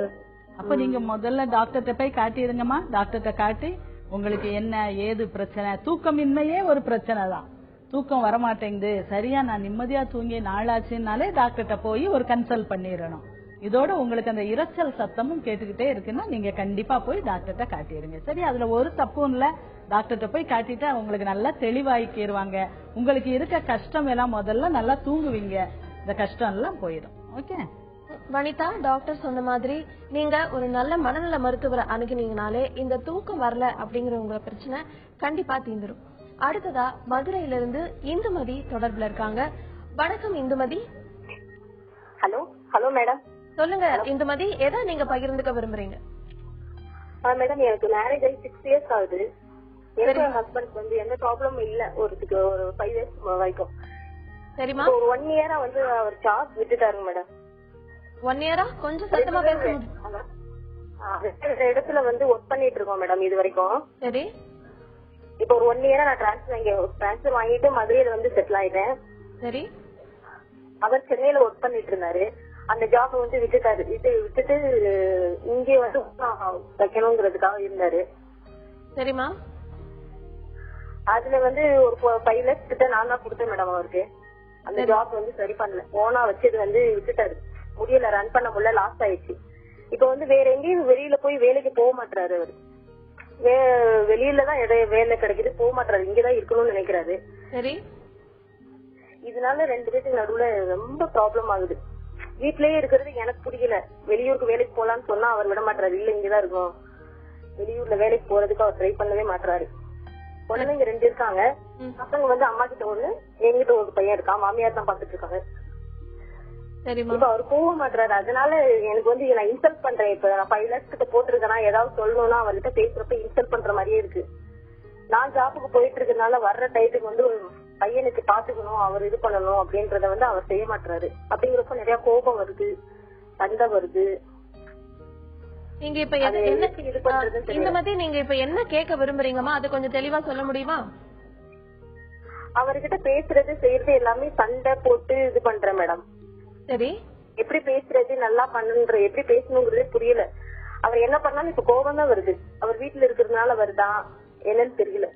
அப்ப நீங்க முதல்ல டாக்டர்கிட்ட போய் காட்டிடுங்கம்மா. டாக்டர்கிட்ட காட்டி உங்களுக்கு என்ன ஏது பிரச்சனை, தூக்கமின்மையே ஒரு பிரச்சனை தான். தூக்கம் வரமாட்டேங்குது, சரியா நான் நிம்மதியா தூங்கி நாளாச்சுனாலே டாக்டர்கிட்ட போய் ஒரு கன்சல்ட் பண்ணிடணும். இதோட உங்களுக்கு அந்த இரைச்சல் சத்தமும் கேட்டுக்கிட்டே இருக்குன்னா நீங்க கண்டிப்பா போய் டாக்டர்கிட்ட காட்டிடுங்க. சரி, அதுல ஒரு தப்பும் இல்ல. டாக்டர்கிட்ட போய் காட்டிட்டு உங்களுக்கு நல்லா தெளிவாக்கிடுவாங்க. உங்களுக்கு இருக்க கஷ்டம் எல்லாம் முதல்ல நல்லா தூங்குவீங்க, இந்த கஷ்டம் எல்லாம் போயிடும். ஓகே வனிதா, டாக்டர் சொன்ன மாதிரி நீங்க ஒரு நல்ல மனநல மருத்துவரை அணுகினீங்கனாலே இந்த தூக்கம் வரல அப்படிங்கிற உங்க பிரச்சனை கண்டிப்பா தீந்துரும். அடுத்ததா மதுரையில இருந்து இந்துமதி தொடர்புல இருக்காங்க. வணக்கம் இந்துமதி. ஹலோ. Hello madam. சொல்லுங்க இந்துமதி, எதை நீங்க பகிர்ந்துக்க விரும்புறீங்க? மேடம், எனக்கு மேரேஜ் ஆகி 6 இயர்ஸ் ஆகுது. எனக்கு என் ஹஸ்பண்ட் வந்து எந்த ப்ராப்ளமும் இல்ல. ஒரு 5 இயர்ஸ் வரைக்கும். சரிமா. ஒரு 1 இயரா வந்து அவர் ஜாப் விட்டுட்டாருங்க மேடம். 1 இயரா? கொஞ்சம் சத்தமா பேசுங்க. இடத்துல வந்து ஒர்க் பண்ணிட்டு இருக்கோம் மேடம் இது வரைக்கும். சரி. இப்ப ஒரு 1 இயரா நான் டிரான்ஸ்பர் வாங்கிட்டு மதுரையில வந்து செட்டில் ஆயிட்டேன். சரி. அவர் சென்னையில ஒர்க் பண்ணிட்டு இருந்தாரு. அந்த ஜாப் வந்து விட்டுட்டாரு. விட்டுட்டு இங்கே வந்து வைக்கணுங்கிறதுக்காக இருந்தாரு. சரிமா. அதுல வந்து ஒரு 5 lakhs கிட்ட நான் தான் கொடுத்தேன் மேடம் அவருக்கு. அந்த ஜாப் வந்து சரி பண்ணல. ஓனா வச்சது வந்து விட்டுட்டாரு. முடியல, ரன் பண்ண முடியல, லாஸ் ஆயிடுச்சு. இப்ப வந்து வேற எங்கேயும் வெளியில போய் வேலைக்கு போக மாட்டாரு அவரு. வெளியிலதான் வேலை கிடைக்குது, போக மாட்டாரு. இங்கதான் இருக்கணும்னு நினைக்கிறாரு. சரி. இதனால 2 பேருக்கு நடுவுல ரொம்ப ப்ராப்ளம் ஆகுது. வீட்லயே இருக்கிறது எனக்கு பிடிக்கல. வெளியூருக்கு வேலைக்கு போலான்னு சொன்னா அவர் விட மாட்டாரு. இல்ல இங்கதான் இருக்கும். வெளியூர்ல வேலைக்கு போறதுக்கு அவர் ட்ரை பண்ணவே மாட்டாரு. குழந்தைங்க 2 இருக்காங்க. பசங்க வந்து அம்மா கிட்ட ஒண்ணு, என்கிட்ட ஒரு பையன் இருக்கான். மாமியார் தான் பாத்துட்டு இருக்காங்க. இப்ப அவர் போக மாட்டாரு. அதனால எனக்கு வந்து நான் இன்சல்ட் பண்றேன். இப்ப நான் 5 lakhs கிட்ட போட்டிருக்கேன். ஏதாவது சொல்லணும்னா அவர்கிட்ட பேசுறப்ப இன்சல்ட் பண்ற மாதிரியே இருக்கு. நான் ஜாப்புக்கு போயிட்டு இருக்கிறதுனால வர்ற டைத்துக்கு வந்து பையனுக்கு பாத்துக்கணும், அவர் இது பண்ணணும் அப்படின்றத வந்து அவர் செய்ய மாட்டாரு. அப்படிங்கிறப்ப நிறைய கோபம் வருது, சண்டை வருது. நீங்க இப்ப இந்த மாதிரி நீங்க இப்ப என்ன கேட்க விரும்புறீங்கம்மா, அது கொஞ்சம் தெளிவா சொல்ல முடியுமா? அவர்கிட்ட பேசுறது செய்யறது எல்லாமே சண்டை போட்டு இது பண்றேன் மேடம். சரி. எப்படி பேசுறது, நல்லா பண்ணுன்ற, எப்படி பேசணுங்கிறதே புரியல. அவர் என்ன பண்ணாலும் இப்ப கோபம் தான் வருது. அவர் வீட்டுல இருக்கிறதுனால வருதா என்னன்னு தெரியல.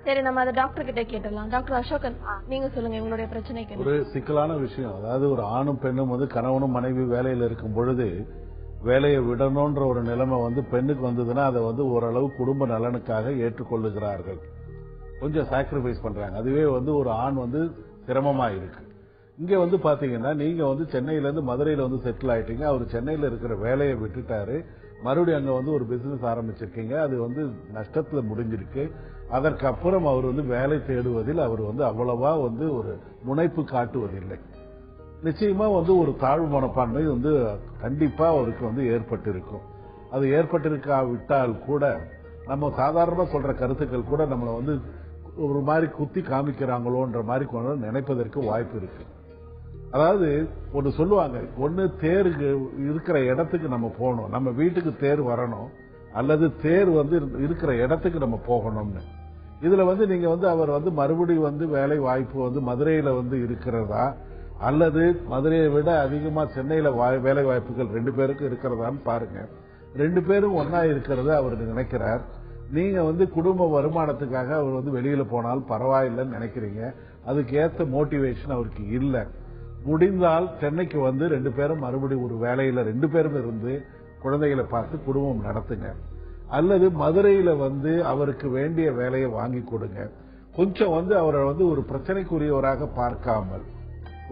சரி, நம்ம அதை டாக்டர் கிட்ட கேட்டலாம். டாக்டர் அசோகன், நீங்க சொல்லுங்க உங்களுடைய பிரச்சனைக்கு. ஒரு சிக்கலான விஷயம். அதாவது ஒரு ஆணும் பெண்ணும் வந்து கணவனும் மனைவி வேலையில இருக்கும் பொழுது வேலையை விடணும்ன்ற ஒரு நிலைமை வந்து பெண்ணுக்கு வந்ததுன்னா அதை வந்து ஓரளவு குடும்ப நலனுக்காக ஏற்றுக்கொள்ளுகிறார்கள். கொஞ்சம் சாக்ரிஃபைஸ் பண்றாங்க. அதுவே வந்து ஒரு ஆண் வந்து சிரமமா இருக்கு. இங்க வந்து பாத்தீங்கன்னா நீங்க வந்து சென்னையில இருந்து மதுரையில வந்து செட்டில் ஆயிட்டீங்க. அவர் சென்னையில இருக்கிற வேலையை விட்டுட்டாரு. மறுபடியும் அங்க வந்து ஒரு பிசினஸ் ஆரம்பிச்சிருக்கீங்க. அது வந்து நஷ்டத்துல முடிஞ்சிருக்கு. அதற்கு அப்புறம் அவர் வந்து வேலை தேடுவதில் அவர் வந்து அவ்வளவா வந்து ஒரு முனைப்பு காட்டுவதில்லை. நிச்சயமா வந்து ஒரு தாழ்வு மனப்பான்மை வந்து கண்டிப்பா அவருக்கு வந்து ஏற்பட்டிருக்கும். அது ஏற்பட்டிருக்காவிட்டால் கூட நம்ம சாதாரணமா சொல்ற கருத்துக்கள் கூட நம்மளை வந்து ஒரு மாதிரி குத்தி காமிக்கிறாங்களோன்ற மாதிரி கொண்டு நினைப்பதற்கு வாய்ப்பு இருக்கு. அதாவது ஒன்று சொல்லுவாங்க, ஒன்னு தேருக்கு இருக்கிற இடத்துக்கு நம்ம போகணும், நம்ம வீட்டுக்கு தேர் வரணும், அல்லது தேர் வந்து இருக்கிற இடத்துக்கு நம்ம போகணும்னு. இதுல வந்து நீங்க வந்து அவர் வந்து மறுபடியும் வந்து வேலை வாய்ப்பு வந்து மதுரையில வந்து இருக்கிறதா, அல்லது மதுரையை விட அதிகமா சென்னையில வேலை வாய்ப்புகள் 2 பேருக்கும் இருக்கிறதான்னு பாருங்க. 2 பேரும் ஒன்னா இருக்கிறத அவர் நினைக்கிறார். நீங்க வந்து குடும்ப வருமானத்துக்காக அவர் வந்து வெளியில போனாலும் பரவாயில்லைன்னு நினைக்கிறீங்க. அதுக்கு ஏற்ற மோட்டிவேஷன் அவருக்கு இல்ல. முடிந்தால் சென்னைக்கு வந்து 2 பேரும் மறுபடியும் ஒரு வேலையில 2 பேரும் இருந்து குழந்தைகளை பார்த்து குடும்பம் நடத்துங்க. அல்லது மதுரையில வந்து அவருக்கு வேண்டிய வேலையை வாங்கி கொடுங்க. கொஞ்சம் வந்து அவரை வந்து ஒரு பிரச்சனைக்குரியவராக பார்க்காமல்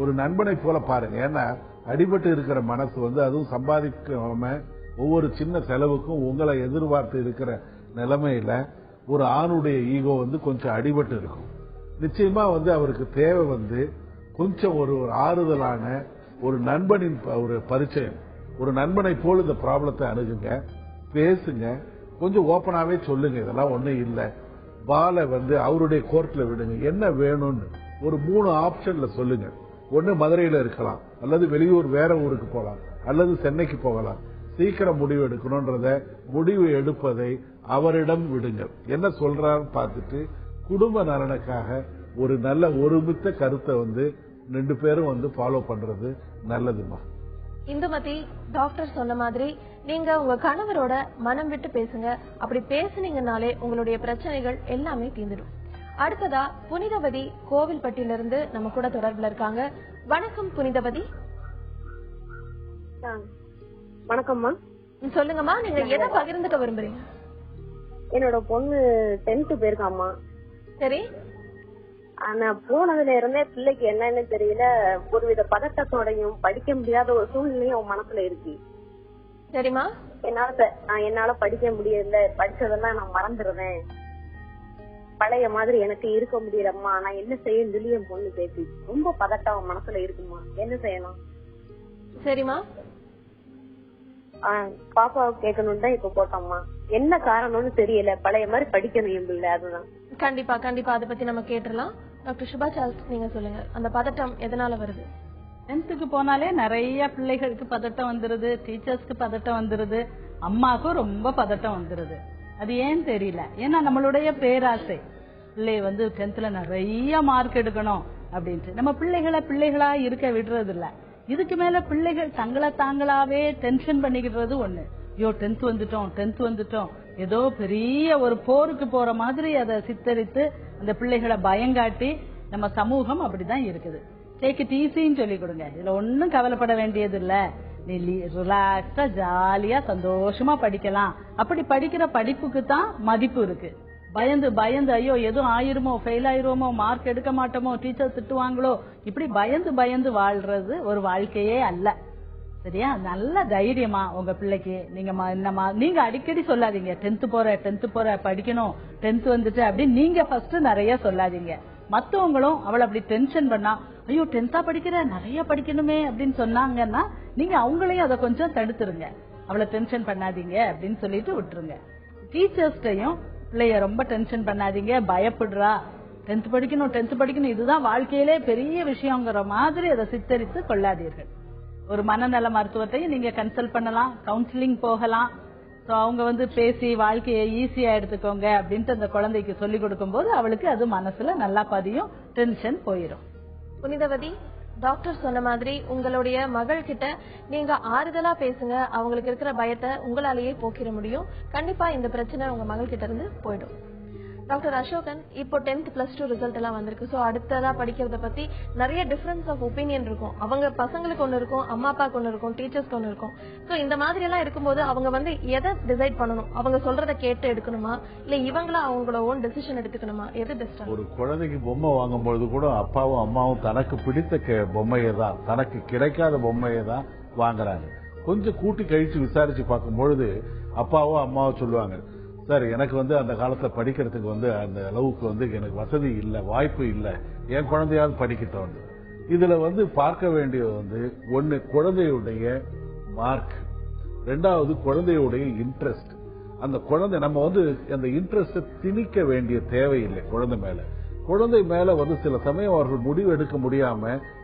ஒரு நண்பனை போல பாருங்க. ஏன்னா அடிபட்டு இருக்கிற மனசு வந்து அதுவும் சம்பாதிக்காம ஒவ்வொரு சின்ன செலவுக்கும் உங்களை எதிர்பார்த்து இருக்கிற நிலைமையில ஒரு ஆணுடைய ஈகோ வந்து கொஞ்சம் அடிபட்டு இருக்கும். நிச்சயமா வந்து அவருக்கு தேவை வந்து கொஞ்சம் ஒரு ஆறுதலான ஒரு நண்பனின் ஒரு பரிச்சயம். ஒரு நண்பனை போல இந்த ப்ராப்ளத்தை அணுகுங்க, பேசுங்க, கொஞ்சம் ஓப்பனாவே சொல்லுங்க. இதெல்லாம் ஒண்ணும் இல்ல, பாலை வந்து அவருடைய கோர்ட்ல விடுங்க, என்ன வேணும்னு ஒரு 3 ஆப்ஷன்ல சொல்லுங்க. ஒண்ணு மதுரையில இருக்கலாம், அல்லது வெளியூர் வேற ஊருக்கு போகலாம், அல்லது சென்னைக்கு போகலாம். சீக்கிரம் முடிவு எடுக்கணும்ன்றத முடிவு எடுப்பதை அவரிடம் விடுங்க. என்ன சொல்றாருன்னு பார்த்துட்டு குடும்ப நலனுக்காக ஒரு நல்ல ஒருமித்த கருத்தை வந்து 2 பேரும் வந்து ஃபாலோ பண்றது நல்லதுமா. இந்துமதி, டாக்டர் சொன்ன மாதிரி நீங்க உங்க கணவரோட மனம் விட்டு பேசுங்க. அப்படி பேசுனீங்கன்னாலே உங்களுடைய பிரச்சனைகள் எல்லாமே தீர்ந்துடும். அடுத்ததா புனிதவதி கோவில்பட்டியிலிருந்து நம்ம கூட தொடர்புல இருக்காங்க. வணக்கம் புனிதவதி. வணக்கம்மா. சொல்லுங்கம்மா, நீங்க எதை பகிர்ந்துக்க விரும்புறீங்க? என்னோட பொண்ணு 10th போயிருக்காம்மா. சரி. ஆனா போனதுல இருந்தே பிள்ளைக்கு என்னன்னு தெரியல, ஒருவித பதட்டத்தோடையும் படிக்க முடியாத ஒரு சூழ்நிலையும் அவன் மனசுல இருக்கு. சரிம்மா. என்னால படிக்க முடியல, படிச்சதெல்லாம் நான் மறந்துடுறேன், பழைய மாதிரி எனக்கு இருக்க முடியலம்மா, நான் என்ன செய்யன்னு சொல்லி என் பொண்ணு பேசி ரொம்ப பதட்டம் அவன் மனசுல இருக்குமா. என்ன செய்யணும்? சரிம்மா. பாப்பாவுக்கு கேட்கணும் தான் இப்ப போட்டோம்மா. என்ன காரணம்னு தெரியல, பழைய மாதிரி படிக்கணும் என் பிள்ளை. அதுதான். கண்டிப்பா கண்டிப்பா அதை பத்தி நம்ம கேட்டுடலாம். டாக்டர் சுபா சார்ல்ஸ், நீங்க சொல்லுங்க, அந்த பதட்டம் எதனால வருது? 10th போனாலே நிறைய பிள்ளைகளுக்கு பதட்டம் வந்துருது, டீச்சர்ஸ்க்கு பதட்டம் வந்துருது, அம்மாக்கும் ரொம்ப பதட்டம் வந்துருது. அது ஏன் தெரியல. ஏன்னா நம்மளுடைய பேராசை, பிள்ளை வந்து 10th நிறைய மார்க் எடுக்கணும் அப்படின்ட்டு நம்ம பிள்ளைகளா இருக்க விடுறது இல்ல. இதுக்கு மேல பிள்ளைகள் தங்களை தாங்களாவே டென்ஷன் பண்ணிக்கிடுறது ஒண்ணு. ஐயோ 10th வந்துட்டோம், ஏதோ பெரிய ஒரு போருக்கு போற மாதிரி அதை சித்தரித்து அந்த பிள்ளைகளை பயங்காட்டி நம்ம சமூகம் அப்படிதான் இருக்குது. டேக் இட் ஈஸின்னு சொல்லி கொடுங்க, இதுல ஒன்னும் கவலைப்பட வேண்டியது இல்ல, நீ ரிலாக்ஸா ஜாலியா சந்தோஷமா படிக்கலாம். அப்படி படிக்கிற படிப்புக்கு தான் மதிப்பு இருக்கு. பயந்து ஐயோ எதுவும் ஆயிருமோ, ஃபெயில் ஆயிருமோ, மார்க் எடுக்க மாட்டோமோ, டீச்சர் திட்டுவாங்களோ, இப்படி பயந்து வாழ்றது ஒரு வாழ்க்கையே அல்ல. சரியா? நல்ல தைரியமா உங்க பிள்ளைக்கு நீங்க அடிக்கடி சொல்லாதீங்க 10th போற படிக்கணும், 10th வந்துட்டு அப்படின்னு நீங்க ஃபர்ஸ்ட் நிறைய சொல்லாதீங்க. மத்தவங்களும் அவளை அப்படி டென்ஷன் பண்ணா, ஐயோ 10th படிக்கிற நிறைய படிக்கணுமே அப்படின்னு சொன்னாங்கன்னா நீங்க அவங்களையும் அதை கொஞ்சம் தடுத்துருங்க. அவளை டென்ஷன் பண்ணாதீங்க அப்படின்னு சொல்லிட்டு விட்டுருங்க. டீச்சர்ஸ்டையும் பிள்ளைய ரொம்ப டென்ஷன் பண்ணாதீங்க, பயப்படுறா, 10th படிக்கணும் இதுதான் வாழ்க்கையிலே பெரிய விஷயங்கிற மாதிரி அதை சித்தரித்து கொள்ளாதீர்கள். ஒரு மனநல மருத்துவத்தையும் நீங்க கன்சல்ட் பண்ணலாம், கவுன்சிலிங் போகலாம். அவங்க வந்து பேசி வாழ்க்கையை ஈஸியா எடுத்துக்கோங்க அப்படின்ட்டு அந்த குழந்தைக்கு சொல்லி கொடுக்கும் போது அவளுக்கு அது மனசுல நல்லா பதியும், டென்ஷன் போயிடும். புனிதவதி, டாக்டர் சொன்ன மாதிரி உங்களுடைய மகள் கிட்ட நீங்க ஆறுதலா பேசுங்க. அவங்களுக்கு இருக்கிற பயத்தை உங்களாலேயே போக்கிட முடியும். கண்டிப்பா இந்த பிரச்சனை உங்க மகள் கிட்ட இருந்து போயிடும். டாக்டர் அசோகன், இப்போ 10th +2 ரிசல்ட் எல்லாம் வந்திருக்கு. சோ அடுத்ததா படிக்கிறத பத்தி நிறைய டிஃபரன்ஸ் ஆஃப் ஒப்பீனியன் இருக்கும். அவங்க பசங்களுக்கு ஒண்ணு இருக்கும், அம்மா அப்பாக்கு ஒண்ணு இருக்கும், டீச்சர்ஸ்க்கு ஒண்ணு இருக்கும். சோ இந்த மாதிரி எல்லாம் இருக்கும்போது அவங்க வந்து எதை டிசைட் பண்ணணும்? அவங்க சொல்றத கேட்டு எடுக்கணுமா, இல்ல இவங்களா அவங்களோட ஓன் டெசிஷன் எடுத்துக்கணுமா? எது பெஸ்ட்? ஒரு குழந்தைக்கு பொம்மை வாங்கும் பொழுது கூட அப்பாவும் அம்மாவும் தனக்கு பிடித்த பொம்மையை தான், தனக்கு கிடைக்காத பொம்மையை தான் வாங்குறாங்க. கொஞ்சம் கூட்டி கழிச்சு விசாரிச்சு பார்க்கும் பொழுது அப்பாவோ அம்மாவோ சொல்லுவாங்க, சார் எனக்கு வந்து அந்த காலத்துல படிக்கிறதுக்கு வந்து அந்த அளவுக்கு வந்து எனக்கு வசதி இல்லை, வாய்ப்பு இல்லை, என் குழந்தையாவது படிக்கட்டும். இதுல வந்து பார்க்க வேண்டியது வந்து ஒன்னு குழந்தையுடைய மார்க், 2வது குழந்தையுடைய இன்ட்ரெஸ்ட். அந்த குழந்தை நம்ம வந்து அந்த இன்ட்ரெஸ்ட் திணிக்க வேண்டிய தேவையில்லை குழந்தை மேல வந்து சில சமயம் அவர்கள் முடிவு எடுக்க முடியாம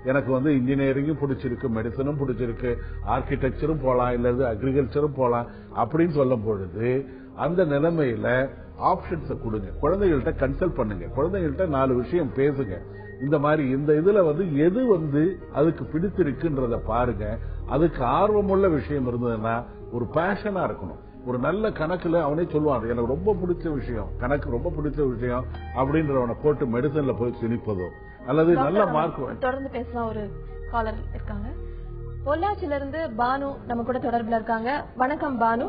எனக்கு வந்து இன்ஜினியரிங்கும் பிடிச்சிருக்கு, மெடிசனும் பிடிச்சிருக்கு, ஆர்கிடெக்சரும் போலாம், இல்லது அக்ரிகல்ச்சரும் போலாம் அப்படின்னு சொல்லும் பொழுது அந்த நிலைமையில ஆப்ஷன்ஸ் கொடுங்க. குழந்தைகள்கிட்ட கன்சல்ட் பண்ணுங்க, குழந்தைகள்கிட்ட 4 விஷயம் பேசுங்க. இந்த மாதிரி இந்த இதுல வந்து எது வந்து அதுக்கு பிடித்திருக்குன்றத பாருங்க. அதுக்கு ஆர்வமுள்ள விஷயம் இருந்ததுன்னா ஒரு பேஷனா இருக்கணும். ஒரு நல்ல கணக்குல அவனே சொல்லுவான், எனக்கு ரொம்ப பிடிச்ச விஷயம், கணக்கு ரொம்ப பிடிச்ச விஷயம் அப்படின்றவனை போட்டு மெடிசன்ல போய் திணிப்பதோ அல்லது நல்ல மார்க். தொடர்ந்து பேசலாம். ஒரு காலர் இருக்காங்க, பொள்ளாச்சியில இருந்து பானு நம்ம கூட தொடர்புல இருக்காங்க. வணக்கம் பானு.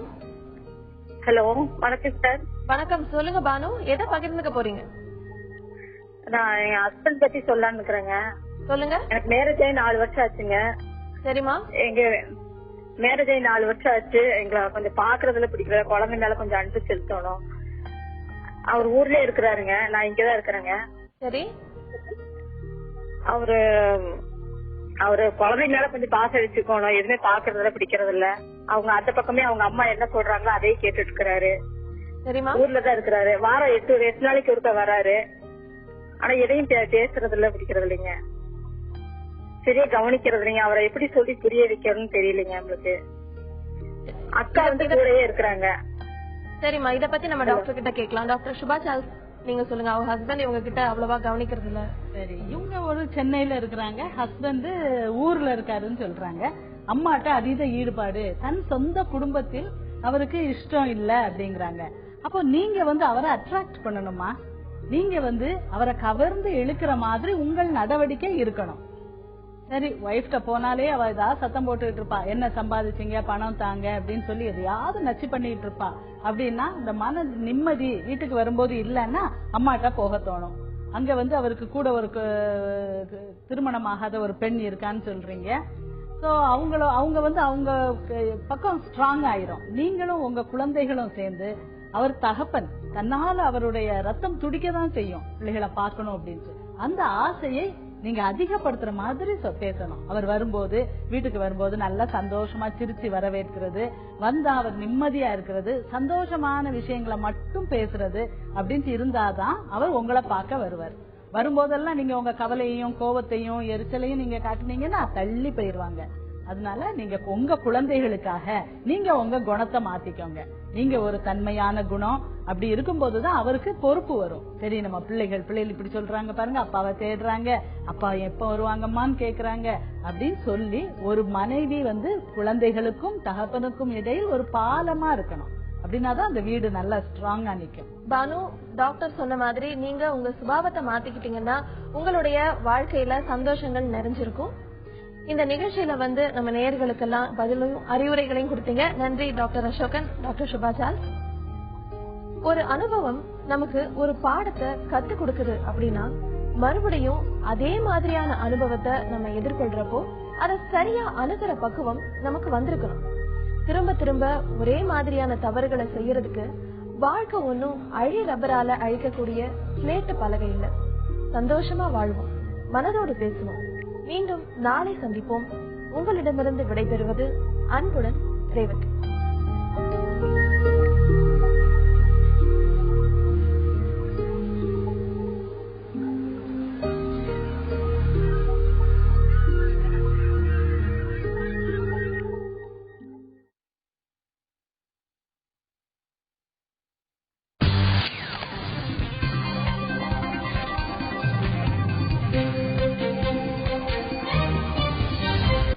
ஹலோ, வணக்கம் சார். வணக்கம், சொல்லுங்க பானு, எதை பகிர்ந்துக்க போறீங்க? நான் என் ஹஸ்பண்ட் பத்தி சொல்லலாம்னு இருக்கிறேங்க. சொல்லுங்க. எனக்கு மேரேஜ் ஆகி 4 வருஷம் ஆச்சுங்க. சரிமா. எங்க மேரேஜ் ஆகி 4 வருஷம் ஆச்சு. எங்களை கொஞ்சம் பாக்குறதுல பிடிக்கல, குழந்தை மேல கொஞ்சம் அன்பு செலுத்தணும். அவர் ஊர்லயே இருக்கிறாருங்க, நான் இங்கதான் இருக்கிறேங்க. சரி. அவரு குழந்தை மேல கொஞ்சம் பாசம் வச்சுக்கணும், எதுவுமே பாக்குறதுல பிடிக்கிறது இல்ல. அவங்க அந்த பக்கமே அவங்க அம்மா என்ன சொல்றாங்களோ அதையே கேட்டுட்டு இருக்கிறாரு. ஊர்லதான் இருக்கிறாரு. வாரம் 8 நாளைக்கு ஒருக்க வராரு. ஆனா எதையும் பேசுறது இல்ல, பிடிக்கிறது இல்லைங்க, சரியா கவனிக்கிறது இல்லைங்க. அவரை எப்படி சொல்லி புரிய வைக்கணும்னு தெரியலைங்க நம்மளுக்கு. அக்கா வந்து கூடயே இருக்கிறாங்க. சரிம்மா, இத பத்தி நம்ம டாக்டர் கிட்ட கேட்கலாம். டாக்டர் சுபா சார்ல்ஸ், நீங்க சொல்லுங்க. அவங்க ஹஸ்பண்ட் இவங்க கிட்ட அவ்வளவா கவனிக்கிறது இல்ல. சரி, இவங்க ஒரு சென்னையில இருக்கிறாங்க, ஹஸ்பண்ட் ஊர்ல இருக்காருன்னு சொல்றாங்க. அம்மாட்ட அதீத ஈடுபாடு, தன் சொந்த குடும்பத்தில் அவருக்கு இஷ்டம் இல்ல அப்படிங்கறாங்க. அப்போ நீங்க வந்து அவரை அட்ராக்ட் பண்ணணுமா? நீங்க வந்து அவரை கவர்ந்து இழுக்கிற மாதிரி உங்கள் நடவடிக்கை இருக்கணும். சரி, ஒய்ஃப்ட போனாலே அவ ஏதாவது சத்தம் போட்டுட்டு இருப்பா, என்ன சம்பாதிச்சீங்க, பணம் தாங்க அப்படின்னு சொல்லி எதையாவது நச்சு பண்ணிட்டு இருப்பா. அப்படின்னா இந்த மன நிம்மதி வீட்டுக்கு வரும்போது இல்லன்னா அம்மாட்ட போக தோணும். அங்க வந்து அவருக்கு கூட ஒரு திருமணமாகாத ஒரு பெண் இருக்கான்னு சொல்றீங்க. சோ அவங்க வந்து அவங்க பக்கம் ஸ்ட்ராங் ஆயிரும். நீங்களும் உங்க குழந்தைகளும் சேர்ந்து, அவர் தகப்பன், தன்னால அவருடைய ரத்தம் துடிக்கதான் செய்யும் பிள்ளைகளை பார்க்கணும் அப்படின்ட்டு. அந்த ஆசையை நீங்க அதிகப்படுத்துற மாதிரி பேசணும். அவர் வரும்போது, வீட்டுக்கு வரும்போது நல்லா சந்தோஷமா சிரிச்சு வரவேற்கிறது, வந்தா அவர் நிம்மதியா இருக்கிறது, சந்தோஷமான விஷயங்களை மட்டும் பேசுறது அப்படின்ட்டு இருந்தாதான் அவர் உங்களை பார்க்க வருவார். வரும்போதெல்லாம் நீங்க உங்க கவலையையும் கோபத்தையும் எரிச்சலையும் நீங்க காட்டுனீங்கன்னா தள்ளி போயிருவாங்க. அதனால நீங்க உங்க குழந்தைகளுக்காக நீங்க உங்க குணத்தை மாத்திக்கோங்க. நீங்க ஒரு தன்மையான குணம் அப்படி இருக்கும்போதுதான் அவருக்கு பொறுப்பு வரும். சரி, நம்ம பிள்ளைகள் இப்படி சொல்றாங்க பாருங்க, அப்பாவை தேடுறாங்க, அப்பா எப்ப வருவாங்கம்மான்னு கேக்குறாங்க அப்படின்னு சொல்லி ஒரு மனைவி வந்து குழந்தைகளுக்கும் தகப்பனுக்கும் இடையில் ஒரு பாலமா இருக்கணும். அப்படின்னாதான் அந்த வீடு நல்லா ஸ்ட்ராங்கா நிக்கும். பானு, டாக்டர் சொன்ன மாதிரி நீங்க உங்க சுபாவத்தை மாத்திக்கிட்டீங்கன்னா உங்களுடைய வாழ்க்கையில சந்தோஷங்கள் நிறைஞ்சிருக்கும். இந்த நிகழ்ச்சியில வந்து நம்ம நேயர்களுக்கெல்லாம் பதிலும் அறிவுரைகளையும் கொடுத்தீங்க. நன்றி doctor Ashokan, doctor Subha Charles. ஒரு அனுபவம் நமக்கு ஒரு பாடத்தை கத்து கொடுக்குது அப்படின்னா மறுபடியும் அதே மாதிரியான அனுபவத்தை நம்ம எதிர்கொள்றப்போ அதை சரியா அணுகிற பக்குவம் நமக்கு வந்திருக்கணும். திரும்ப திரும்ப ஒரே மாதிரியான தவறுகளை செய்யறதுக்கு வாழ்க்கை ஒன்னும் அழி ரப்பரால அழிக்கக்கூடிய ஸ்லேட்டு பலகை இல்ல. சந்தோஷமா வாழ்வோம், மனதோடு பேசுவோம். மீண்டும் நாளை சந்திப்போம். உங்களிடமிருந்து விடைபெறுவது அன்புடன் ரேவதி.